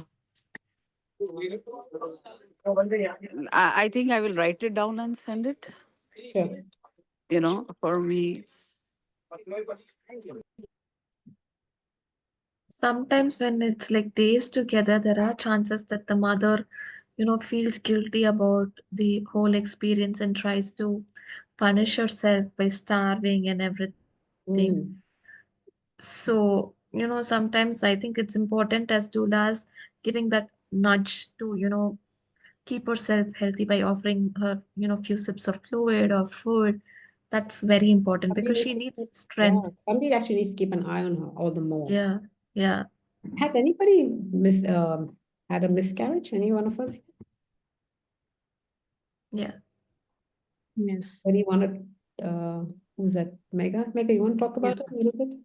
think I will write it down and send it. Sure. For me, Sometimes when it's like days together, there are chances that the mother, feels guilty about the whole experience and tries to punish herself by starving and everything. So, sometimes I think it's important as doulas giving that nudge to, keep herself healthy by offering her, few sips of fluid or food. That's very important because she needs strength. Somebody actually needs to keep an eye on her all the more. Yeah. Has anybody had a miscarriage? Any one of us? Yeah. Yes. What do you want to, who's that? Mega, you want to talk about it a little bit?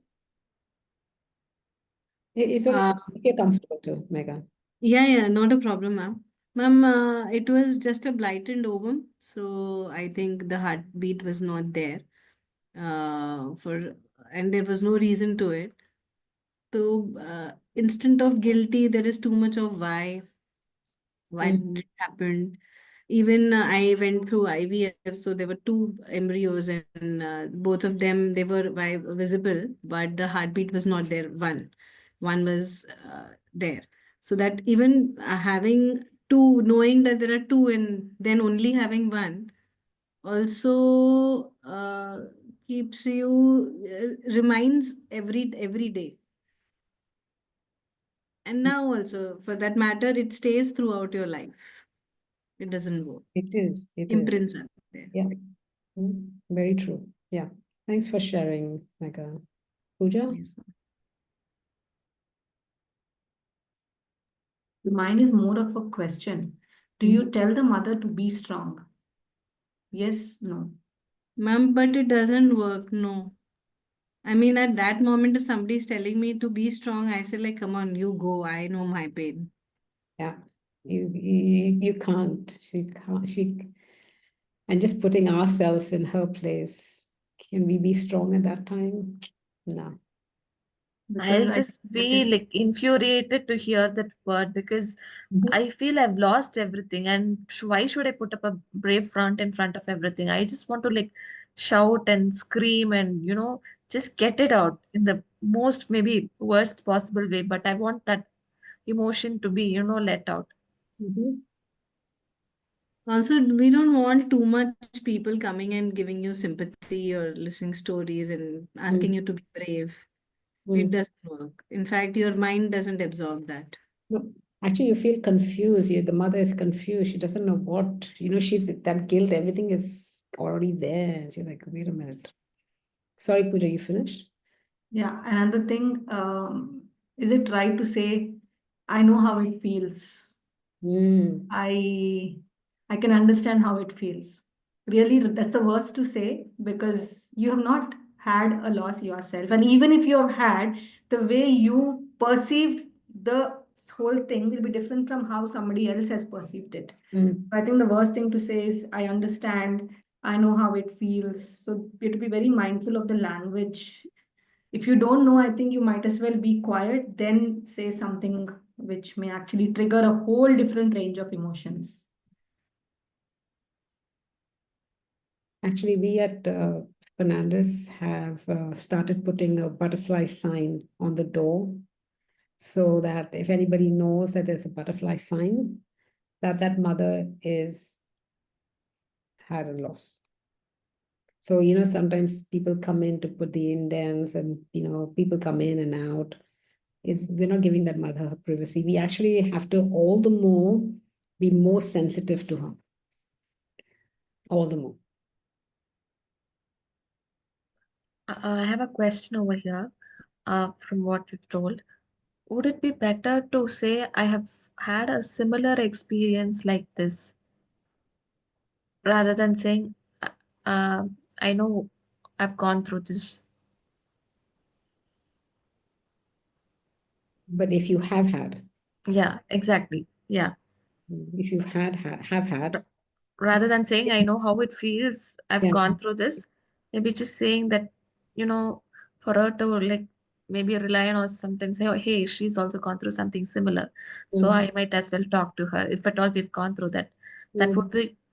It's only if you're comfortable to, Mega. Yeah, not a problem, ma'am. Ma'am, it was just a blighted ovum, so I think the heartbeat was not there. And there was no reason to it. So, instant of guilty, there is too much of why did it happen. Even I went through IVF, so there were two embryos, and both of them they were visible, but the heartbeat was not there. One was there. So that even having two, knowing that there are two, and then only having one, also keeps you, reminds every day. And now also, for that matter, it stays throughout your life. It doesn't go. It is. Imprints are there. Yeah. Very true. Yeah. Thanks for sharing, Megha. Pooja? Yes, ma'am. Mine is more of a question. Do you tell the mother to be strong? Yes, no. Ma'am, but it doesn't work. No. I mean, at that moment, if somebody is telling me to be strong, I say like, come on, you go. I know my pain. Yeah. You can't. And just putting ourselves in her place. Can we be strong at that time? No. I'll Because I just think that be is like infuriated to hear that word because I feel I've lost everything. And why should I put up a brave front in front of everything? I just want to like shout and scream and, just get it out in the most maybe worst possible way. But I want that emotion to be, let out. Mhm. Also, we don't want too much people coming and giving you sympathy or listening stories and asking you to be brave. It doesn't work. In fact, your mind doesn't absorb that. No, actually, you feel confused. The mother is confused. She doesn't know what, she's that guilt, everything is already there. She's like, wait a minute. Sorry, Pooja, you finished? Yeah, another thing, is it right to say, I know how it feels? I can understand how it feels. Really, that's the worst to say because you have not had a loss yourself. And even if you have had, the way you perceived the whole thing will be different from how somebody else has perceived it. I think the worst thing to say is, I understand, I know how it feels. So we have to be very mindful of the language. If you don't know, I think you might as well be quiet, then say something which may actually trigger a whole different range of emotions. Actually, we at Fernandez have started putting a butterfly sign on the door so that if anybody knows that there's a butterfly sign, that mother had a loss. So, sometimes people come in to put the indents and, people come in and out. We're not giving that mother her privacy. We actually have to all the more be more sensitive to her. All the more. I have a question over here from what you've told. Would it be better to say I have had a similar experience like this rather than saying I know I've gone through this? But if you have had. Yeah, exactly. Yeah. If you've have had. Rather than saying I know how it feels, I've Yeah. gone through this, maybe just saying that, for her to like maybe rely on us sometimes, say, oh, hey, she's also gone through something similar. So I might as well talk to her. If at all we've gone through that, that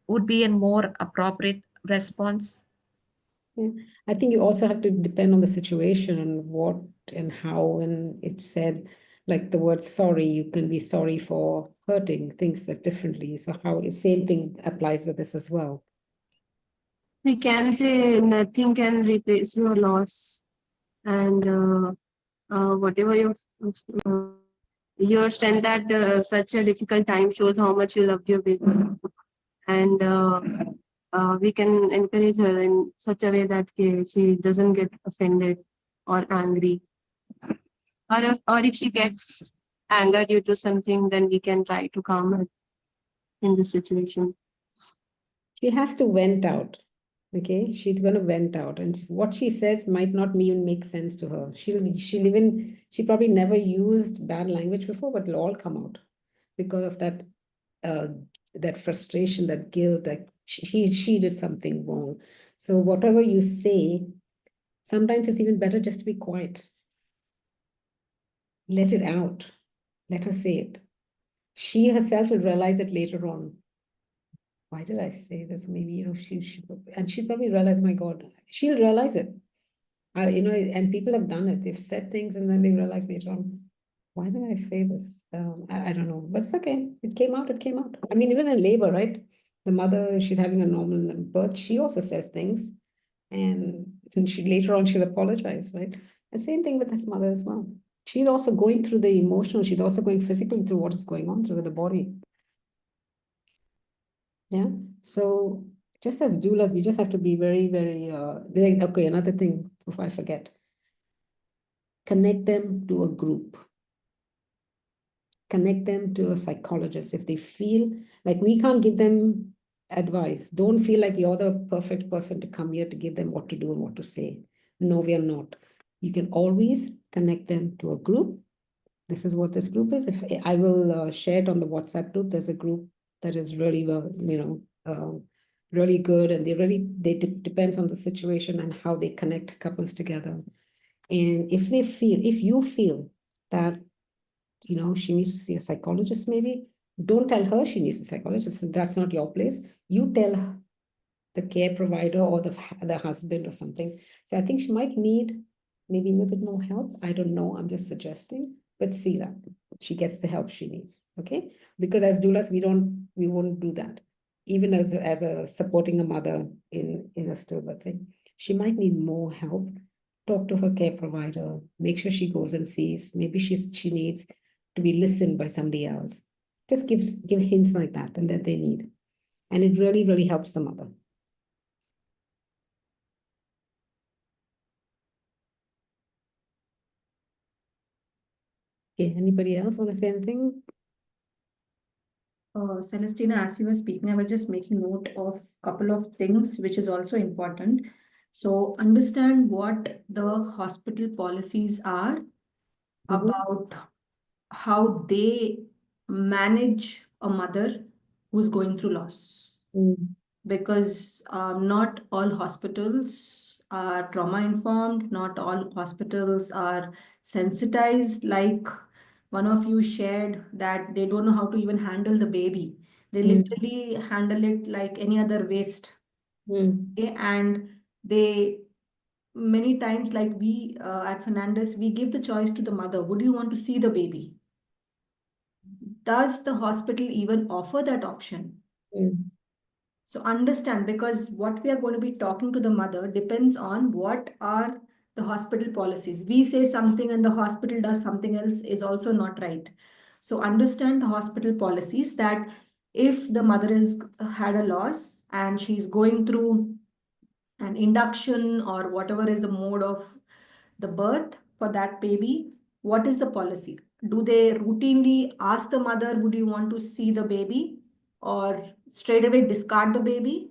would be a more appropriate response. Yeah. I think you also have to depend on the situation and what and how, and it's said, like the word sorry, you can be sorry for hurting things that differently. So how same thing applies with this as well. We can say nothing can replace your loss, and whatever your strength at such a difficult time shows how much you loved your baby, and we can encourage her in such a way that she doesn't get offended or angry, or if she gets anger due to something, then we can try to calm her in this situation. She has to vent out. Okay, she's going to vent out, and what she says might not even make sense to her. She probably never used bad language before, but it'll all come out because of that frustration, that guilt, that she did something wrong. So whatever you say, sometimes it's even better just to be quiet. Let it out. Let her say it. She herself will realize it later on. Why did I say this? Maybe, and she'll probably realize, my God, she'll realize it. And people have done it. They've said things and then they realize later on, why did I say this? I don't know, but it's okay. It came out. I mean, even in labor, right? The mother, she's having a normal birth. She also says things. and she later on she'll apologize, right? The same thing with his mother as well. She's also going through the emotional, she's also going physically through what is going on through the body. Yeah. So just as doulas, we just have to be very, very okay, another thing before I forget. Connect them to a group. Connect them to a psychologist. If they feel like we can't give them advice, don't feel like you're the perfect person to come here to give them what to do and what to say. No, we are not. You can always connect them to a group. This is what this group is. If I will share it on the WhatsApp group, there's a group that is really well, really good, and they depends on the situation and how they connect couples together. And if you feel that she needs to see a psychologist, maybe don't tell her she needs a psychologist. That's not your place. You tell the care provider or the husband or something. So I think she might need maybe a little bit more help. I don't know. I'm just suggesting, but see that she gets the help she needs. Okay, because as doulas, we won't do that. Even as a supporting a mother in a stillbirth thing, she might need more help. Talk to her care provider. Make sure she goes and sees. Maybe she needs to be listened by somebody else. Just give hints like that and that they need. And it really, really helps the mother. Okay, anybody else want to say anything? Celestina, as you were speaking, I was just making note of a couple of things which is also important. So understand what the hospital policies are about how they manage a mother who's going through loss. Because not all hospitals are trauma informed, not all hospitals are sensitized. Like one of you shared that they don't know how to even handle the baby. They literally handle it like any other waste. Okay? And they many times, like we at Fernandez, we give the choice to the mother. Would you want to see the baby? Does the hospital even offer that option? So understand, because what we are going to be talking to the mother depends on what are the hospital policies. We say something and the hospital does something else is also not right. So understand the hospital policies, that if the mother has had a loss and she's going through an induction or whatever is the mode of the birth for that baby, what is the policy? Do they routinely ask the mother, would you want to see the baby? Or straight away discard the baby?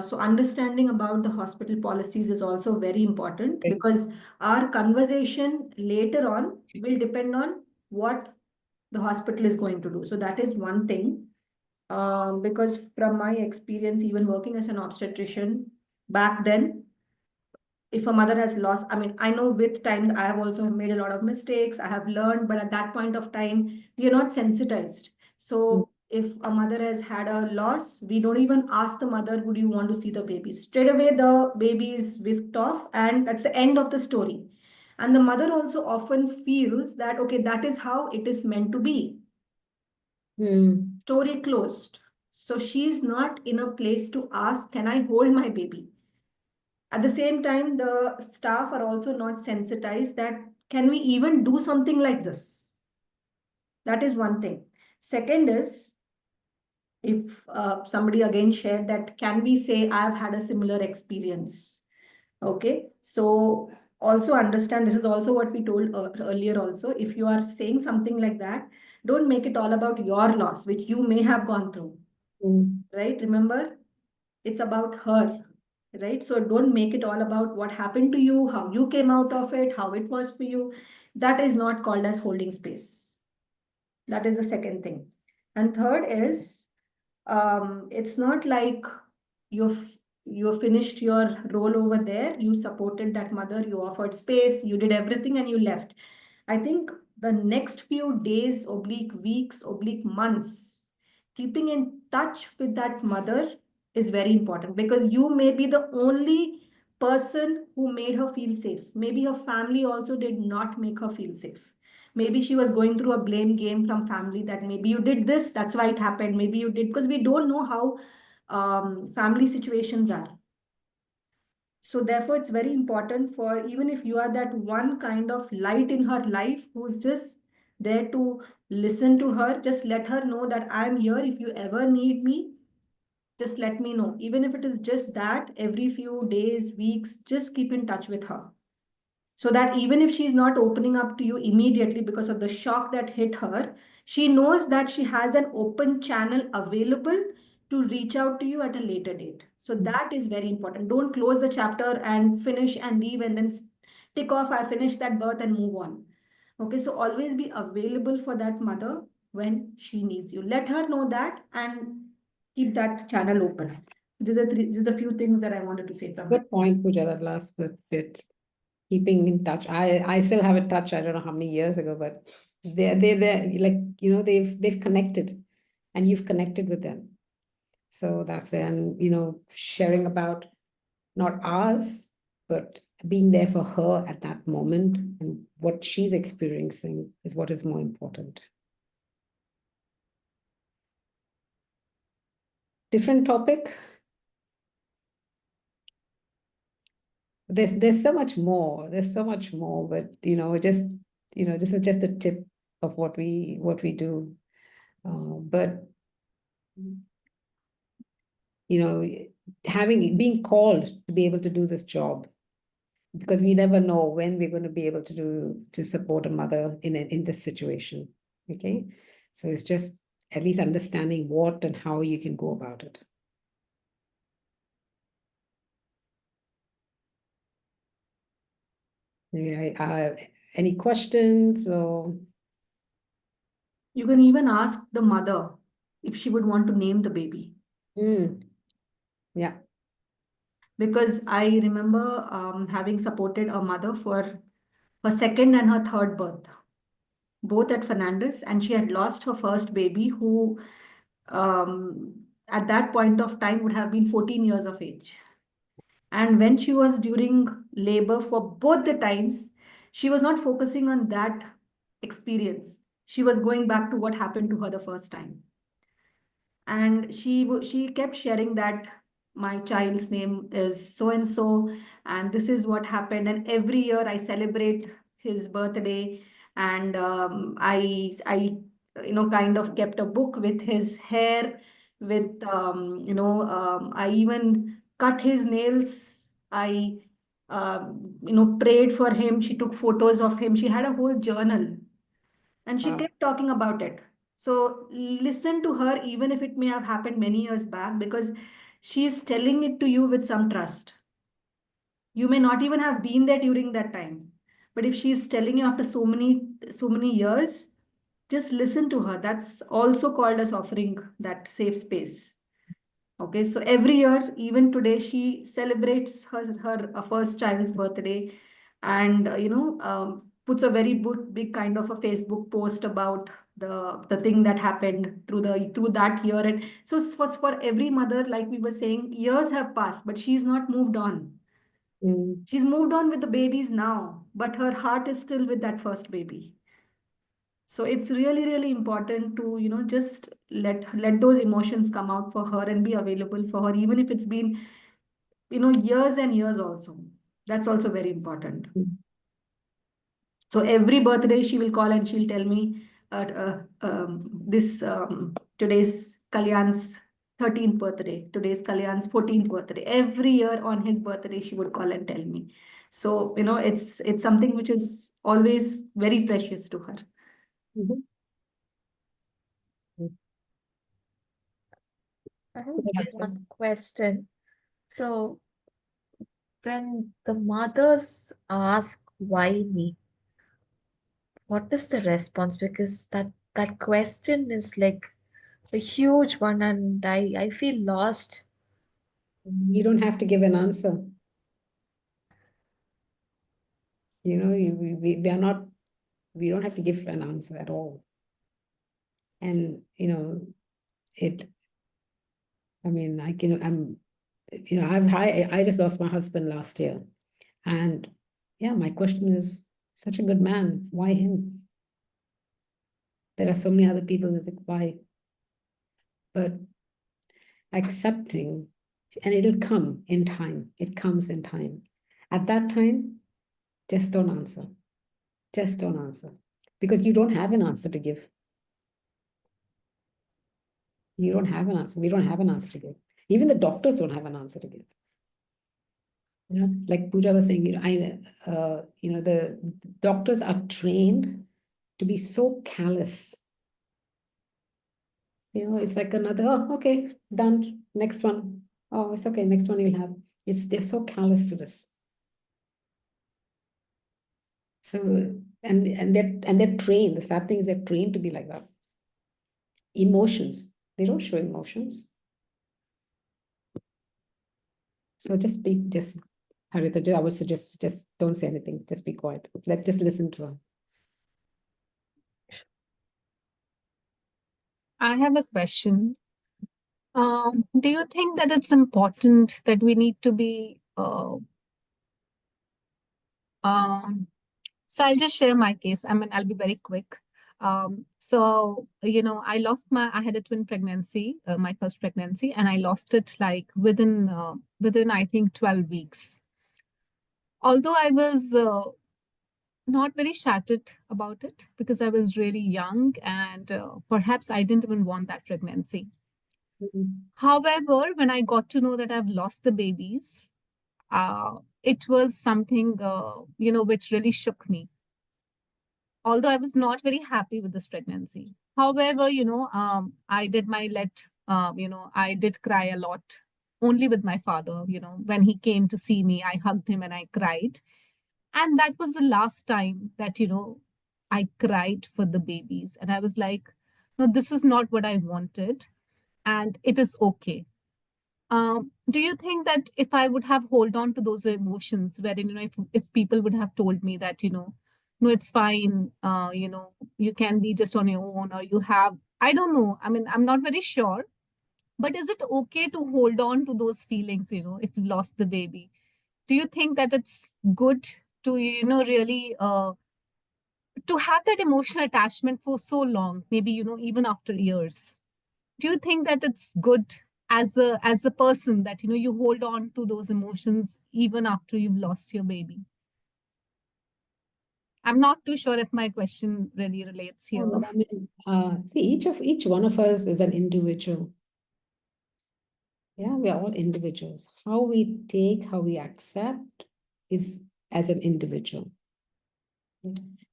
So understanding about the hospital policies is also very important, because our conversation later on will depend on what the hospital is going to do. So that is one thing. Because from my experience, even working as an obstetrician back then, if a mother has lost, I mean, I know with time I have also made a lot of mistakes, I have learned, but at that point of time, we are not sensitized. So if a mother has had a loss, we don't even ask the mother, would you want to see the baby? Straight away, the baby is whisked off, and that's the end of the story. And the mother also often feels that, okay, that is how it is meant to be. Story closed. So she's not in a place to ask, can I hold my baby? At the same time, the staff are also not sensitized that, can we even do something like this? That is one thing. Second is, if somebody again shared that, can we say, I've had a similar experience? Okay, so also understand, this is also what we told earlier also, if you are saying something like that, don't make it all about your loss, which you may have gone through, right? Remember, it's about her, right? So don't make it all about what happened to you, how you came out of it, how it was for you. That is not called as holding space. That is the second thing. And third is, it's not like you finished your role over there, you supported that mother, you offered space, you did everything and you left. I think the next few days, /weeks, /months, keeping in touch with that mother is very important, because you may be the only person who made her feel safe. Maybe her family also did not make her feel safe. Maybe she was going through a blame game from family, that maybe you did this, that's why it happened. Maybe you did, because we don't know how family situations are. So therefore, it's very important for, even if you are that one kind of light in her life who's just there to listen to her, just let her know that I'm here. If you ever need me, just let me know. Even if it is just that, every few days, weeks, just keep in touch with her. So that even if she's not opening up to you immediately because of the shock that hit her, she knows that she has an open channel available to reach out to you at a later date. So that is very important. Don't close the chapter and finish and leave and then tick off, I finished that birth and move on. Okay, so always be available for that mother when she needs you. Let her know that and keep that channel open. These are the few things that I wanted to say from her. Good point, Pooja, that last bit. Keeping in touch. I still have a touch, I don't know how many years ago, but they're like, you know, they've connected and you've connected with them. So that's then, you know, sharing about not ours, but being there for her at that moment and what she's experiencing is what is more important. Different topic. There's so much more. There's so much more, but you know, just, you know, this is just a tip of what we do. But you know, being called to be able to do this job, because we never know when we're going to be able to support a mother in this situation. Okay, so it's just at least understanding what and how you can go about it. Yeah, any questions or? You can even ask the mother if she would want to name the baby. Yeah. Because I remember having supported a mother for her second and her third birth, both at Fernandez, and she had lost her first baby who at that point of time would have been 14 years of age. And when she was during labor for both the times, she was not focusing on that experience. She was going back to what happened to her the first time. And she kept sharing that my child's name is so and so, and this is what happened. And every year I celebrate his birthday, and I you know, kind of kept a book with his hair, with I even cut his nails. I you know, prayed for him. She took photos of him. She had a whole journal, and she kept talking about it. So listen to her, even if it may have happened many years back, because she is telling it to you with some trust. You may not even have been there during that time, but if she is telling you after so many years, just listen to her. That's also called as offering that safe space. Okay, so every year, even today, she celebrates her first child's birthday, and puts a very big kind of a Facebook post about the thing that happened through that year. And so for every mother, like we were saying, years have passed, but she's not moved on. She's moved on with the babies now, but her heart is still with that first baby. So it's really, really important to, you know, just let those emotions come out for her and be available for her, even if it's been, you know, years and years also. That's also very important. So every birthday she will call and she'll tell me today's Kalyan's 13th birthday, today's Kalyan's 14th birthday. Every year on his birthday, she would call and tell me. So, you know, it's something which is always very precious to her. I have one question. So when the mothers ask why me, what is the response? Because that question is like a huge one, and I feel lost. You don't have to give an answer. You know, we don't have to give an answer at all. And, you know, I just lost my husband last year. And yeah, my question is, such a good man, why him? There are so many other people that's like, why? But accepting And it'll come in time. It comes in time. At that time, just don't answer. Just don't answer. Because you don't have an answer to give. You don't have an answer. We don't have an answer to give. Even the doctors don't have an answer to give. You know, like Pooja was saying, the doctors are trained to be so callous. You know, it's like another, oh, okay, done. Next one. Oh, it's okay. Next one you'll have. They're so callous to this. So, and they're trained. The sad thing is they're trained to be like that. Emotions. They don't show emotions. So just Harita, I would suggest just don't say anything. Just be quiet. Just listen to her. I have a question. Do you think that it's important that we need to be so I'll just share my case. I mean, I'll be very quick. So, I had a twin pregnancy, my first pregnancy, and I lost it like within I think 12 weeks. Although I was not very shattered about it because I was really young and perhaps I didn't even want that pregnancy. However, when I got to know that I've lost the babies, it was something, which really shook me. Although I was not very happy with this pregnancy. However, I did I did cry a lot, only with my father. When he came to see me, I hugged him and I cried. And that was the last time that, I cried for the babies. And I was like, no, this is not what I wanted. And it is okay. Do you think that if I would have hold on to those emotions, wherein, if people would have told me that, no, it's fine, you can be just on your own, or you have, I don't know. I mean, I'm not very sure. But is it okay to hold on to those feelings, if you lost the baby? Do you think that it's good to, really to have that emotional attachment for so long, maybe, even after years? Do you think that it's good as a person that, you hold on to those emotions even after you've lost your baby? I'm not too sure if my question really relates here. No, but I mean, see, each one of us is an individual. Yeah, we are all individuals. How we take, how we accept is as an individual.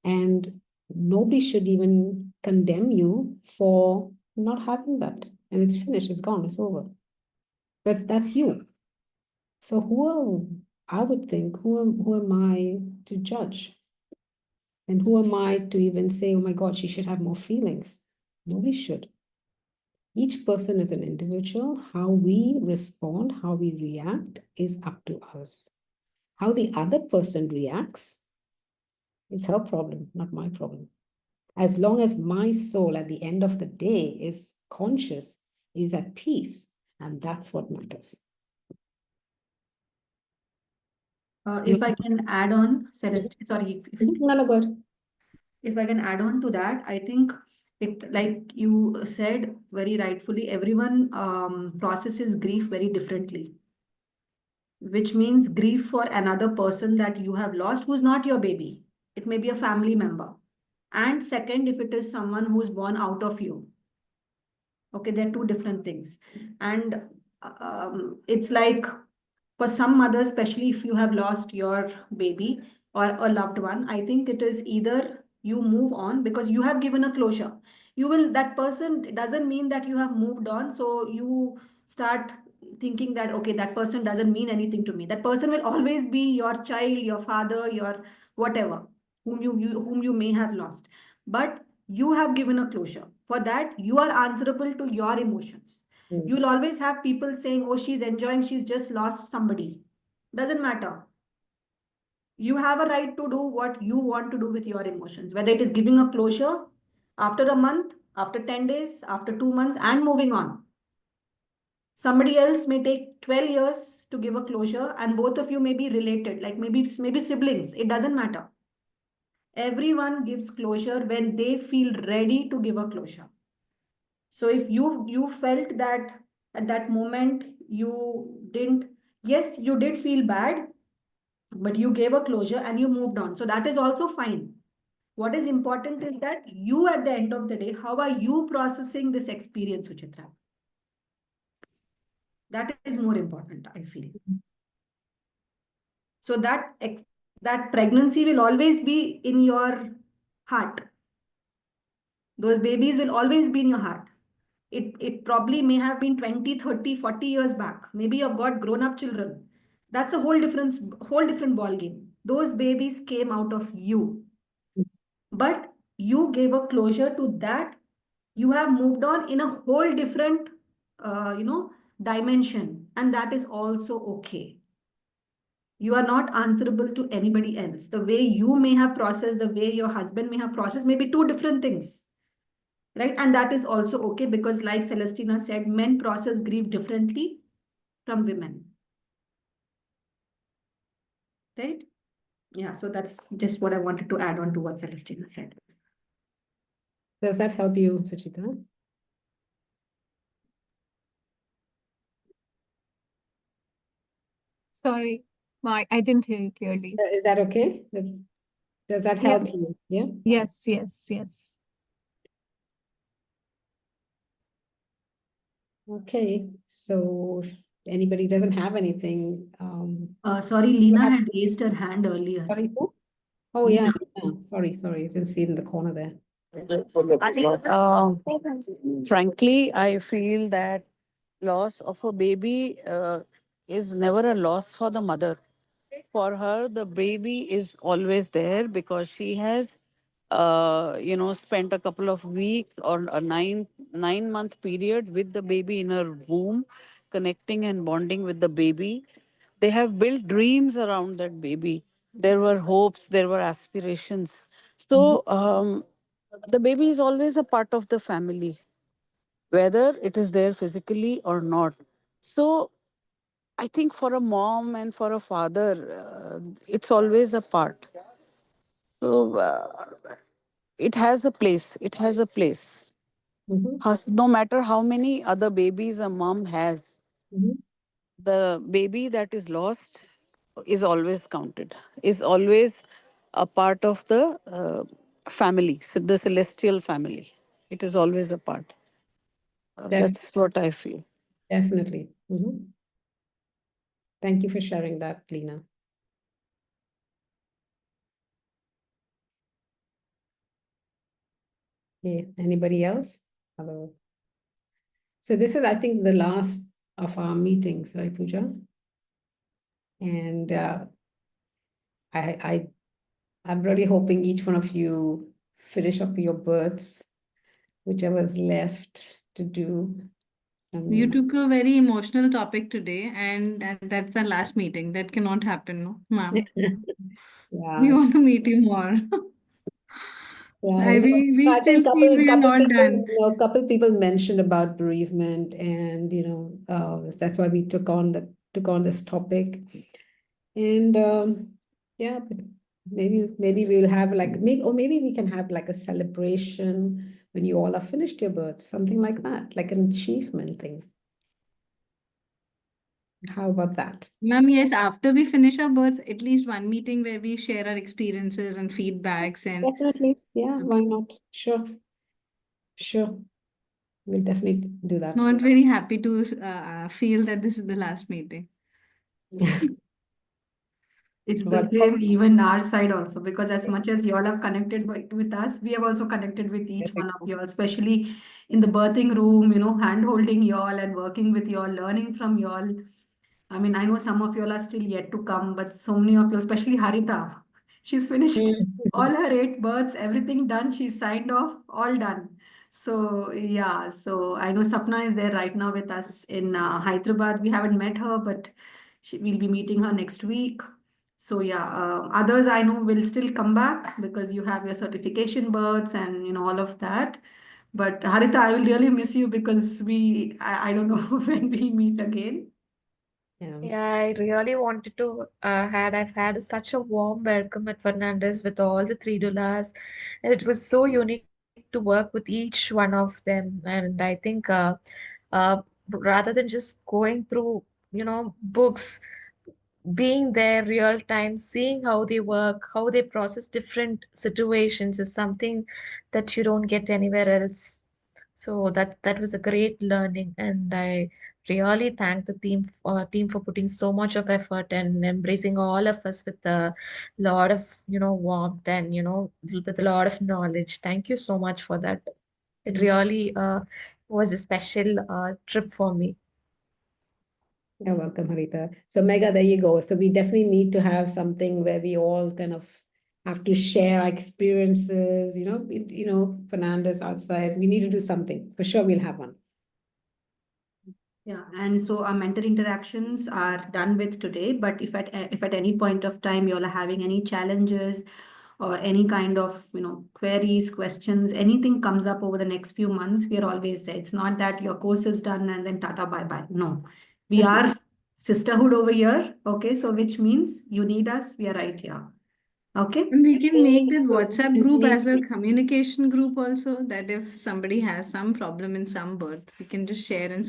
And nobody should even condemn you for not having that. And it's finished, it's gone, it's over. That's you. So I would think, who am I to judge? And who am I to even say, oh my God, she should have more feelings? Nobody should. Each person is an individual. How we respond, how we react is up to us. How the other person reacts is her problem, not my problem. As long as my soul at the end of the day is conscious, is at peace, and that's what matters. If I can add on, Celeste, sorry. No, go ahead. If I can add on to that, I think it, like you said very rightfully, everyone processes grief very differently. Which means grief for another person that you have lost who's not your baby. It may be a family member. And second, if it is someone who's born out of you. Okay, they're two different things. And it's like for some mothers, especially if you have lost your baby or a loved one, I think it is either you move on because you have given a closure. That person, it doesn't mean that you have moved on. So you start thinking that, okay, that person doesn't mean anything to me. That person will always be your child, your father, your whatever, whom you may have lost. But you have given a closure. For that, you are answerable to your emotions. You'll always have people saying, oh, she's enjoying, she's just lost somebody. Doesn't matter. You have a right to do what you want to do with your emotions, whether it is giving a closure after a month, after 10 days, after 2 months, and moving on. Somebody else may take 12 years to give a closure, and both of you may be related, like maybe siblings. It doesn't matter. Everyone gives closure when they feel ready to give a closure. So if you felt that At that moment, yes, you did feel bad, but you gave a closure and you moved on. So that is also fine. What is important is that you, at the end of the day, how are you processing this experience, Suchitra? That is more important, I feel. So that pregnancy will always be in your heart. Those babies will always be in your heart. It probably may have been 20, 30, 40 years back. Maybe you've got grown-up children. That's a whole different ball game. Those babies came out of you. But you gave a closure to that. You have moved on in a whole different dimension. And that is also okay. You are not answerable to anybody else. The way you may have processed, the way your husband may have processed, may be two different things. Right? And that is also okay, because like Celestina said, men process grief differently from women. Right? Yeah, so that's just what I wanted to add on to what Celestina said. Does that help you, Suchitra? Sorry, I didn't hear you clearly. Is that okay? Does that help you? Yeah. Yes, yes, yes. Okay. So if anybody doesn't have anything, Sorry, Lena had raised her hand earlier. sorry, who? Oh yeah, Lina. Sorry, I didn't see it in the corner there. Frankly, I feel that loss of a baby is never a loss for the mother. For her, the baby is always there because she has, spent a couple of weeks or a nine-month period with the baby in her womb, connecting and bonding with the baby. They have built dreams around that baby. There were hopes, there were aspirations. So the baby is always a part of the family, whether it is there physically or not. So I think for a mom and for a father, it's always a part. So it has a place. It has a place. No matter how many other babies a mom has, the baby that is lost is always counted, is always a part of the family, so the celestial family. It is always a part. That's what I feel. Definitely. Thank you for sharing that, Lena. Yeah, anybody else? Hello. So this is, I think, the last of our meetings, right, Pooja? And I'm really hoping each one of you finish up your births, whichever is left to do. You took a very emotional topic today, and that's our last meeting. That cannot happen, no, ma'am. Yeah. We want to meet you more. Yeah, we I still think feel we are not people, done. a couple people mentioned about bereavement, and that's why we took on this topic. And yeah, but maybe we'll have maybe we can have like a celebration when you all are finished your birth, something like that, like an achievement thing. How about that? Ma'am, yes, after we finish our births, at least one meeting where we share our experiences and feedbacks and Definitely, yeah, why not? Sure. We'll definitely do that. not very happy to feel that this is the last meeting. It's the same even our side also, because as much as you all have connected with us, we have also connected with each one of you all, especially in the birthing room, hand holding you all and working with you all, learning from you all. I mean, I know some of you all are still yet to come, but so many of you, especially Harita, she's finished all her 8 births, everything done. She's signed off, all done. So yeah, so I know Sapna is there right now with us in Hyderabad. We haven't met her, but we'll be meeting her next week. So yeah, others I know will still come back because you have your certification births and all of that. But Harita, I will really miss you because I don't know when we meet again. Yeah, I really wanted to I've had such a warm welcome at Fernandez with all the 3 doulas, and it was so unique to work with each one of them. And I think rather than just going through, books, being there real time, seeing how they work, how they process different situations is something that you don't get anywhere else. So that was a great learning, and I really thank the team for putting so much of effort and embracing all of us with a lot of warmth and with a lot of knowledge. Thank you so much for that. It really was a special trip for me. You're welcome, Harita. So Mega, there you go. So we definitely need to have something where we all kind of have to share our experiences, Fernandez outside. We need to do something. For sure, we'll have one. Yeah, and so our mentor interactions are done with today, but if at any point of time you all are having any challenges or any kind of queries, questions, anything comes up over the next few months, we are always there. It's not that your course is done and then tata bye bye. No, we are sisterhood over here. Okay, so which means you need us, we are right here. Okay. And we can make that WhatsApp group as a communication group also, that if somebody has some problem in some birth, we can just share and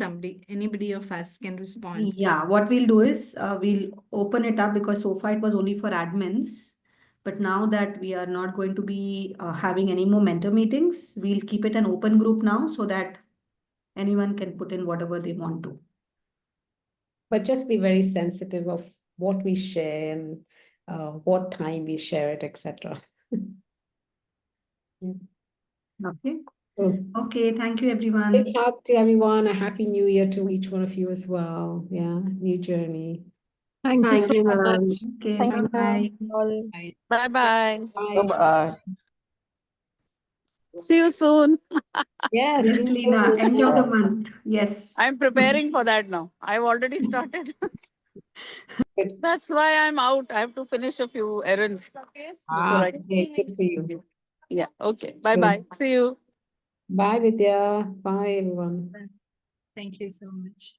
anybody of us can respond. Yeah, what we'll do is we'll open it up because so far it was only for admins. But now that we are not going to be having any more mentor meetings, we'll keep it an open group now so that anyone can put in whatever they want to. But just be very sensitive of what we share and what time we share it, etc. Okay. Cool. Okay, thank you everyone. Big hug to everyone. A happy new year to each one of you as well. Yeah, new journey. Thank you Thank so you, much. ma'am. Okay, Thank you. bye-bye. All. Bye bye. Bye. Bye. See you soon. Yes. Yes, Lena, end of the month. Yes. I'm preparing for that now. I've already started. That's why I'm out. I have to finish a few errands before I. Okay, good for you. Yeah. Okay. Bye bye. See you. Bye, Vidya. Bye, everyone. Thank you so much.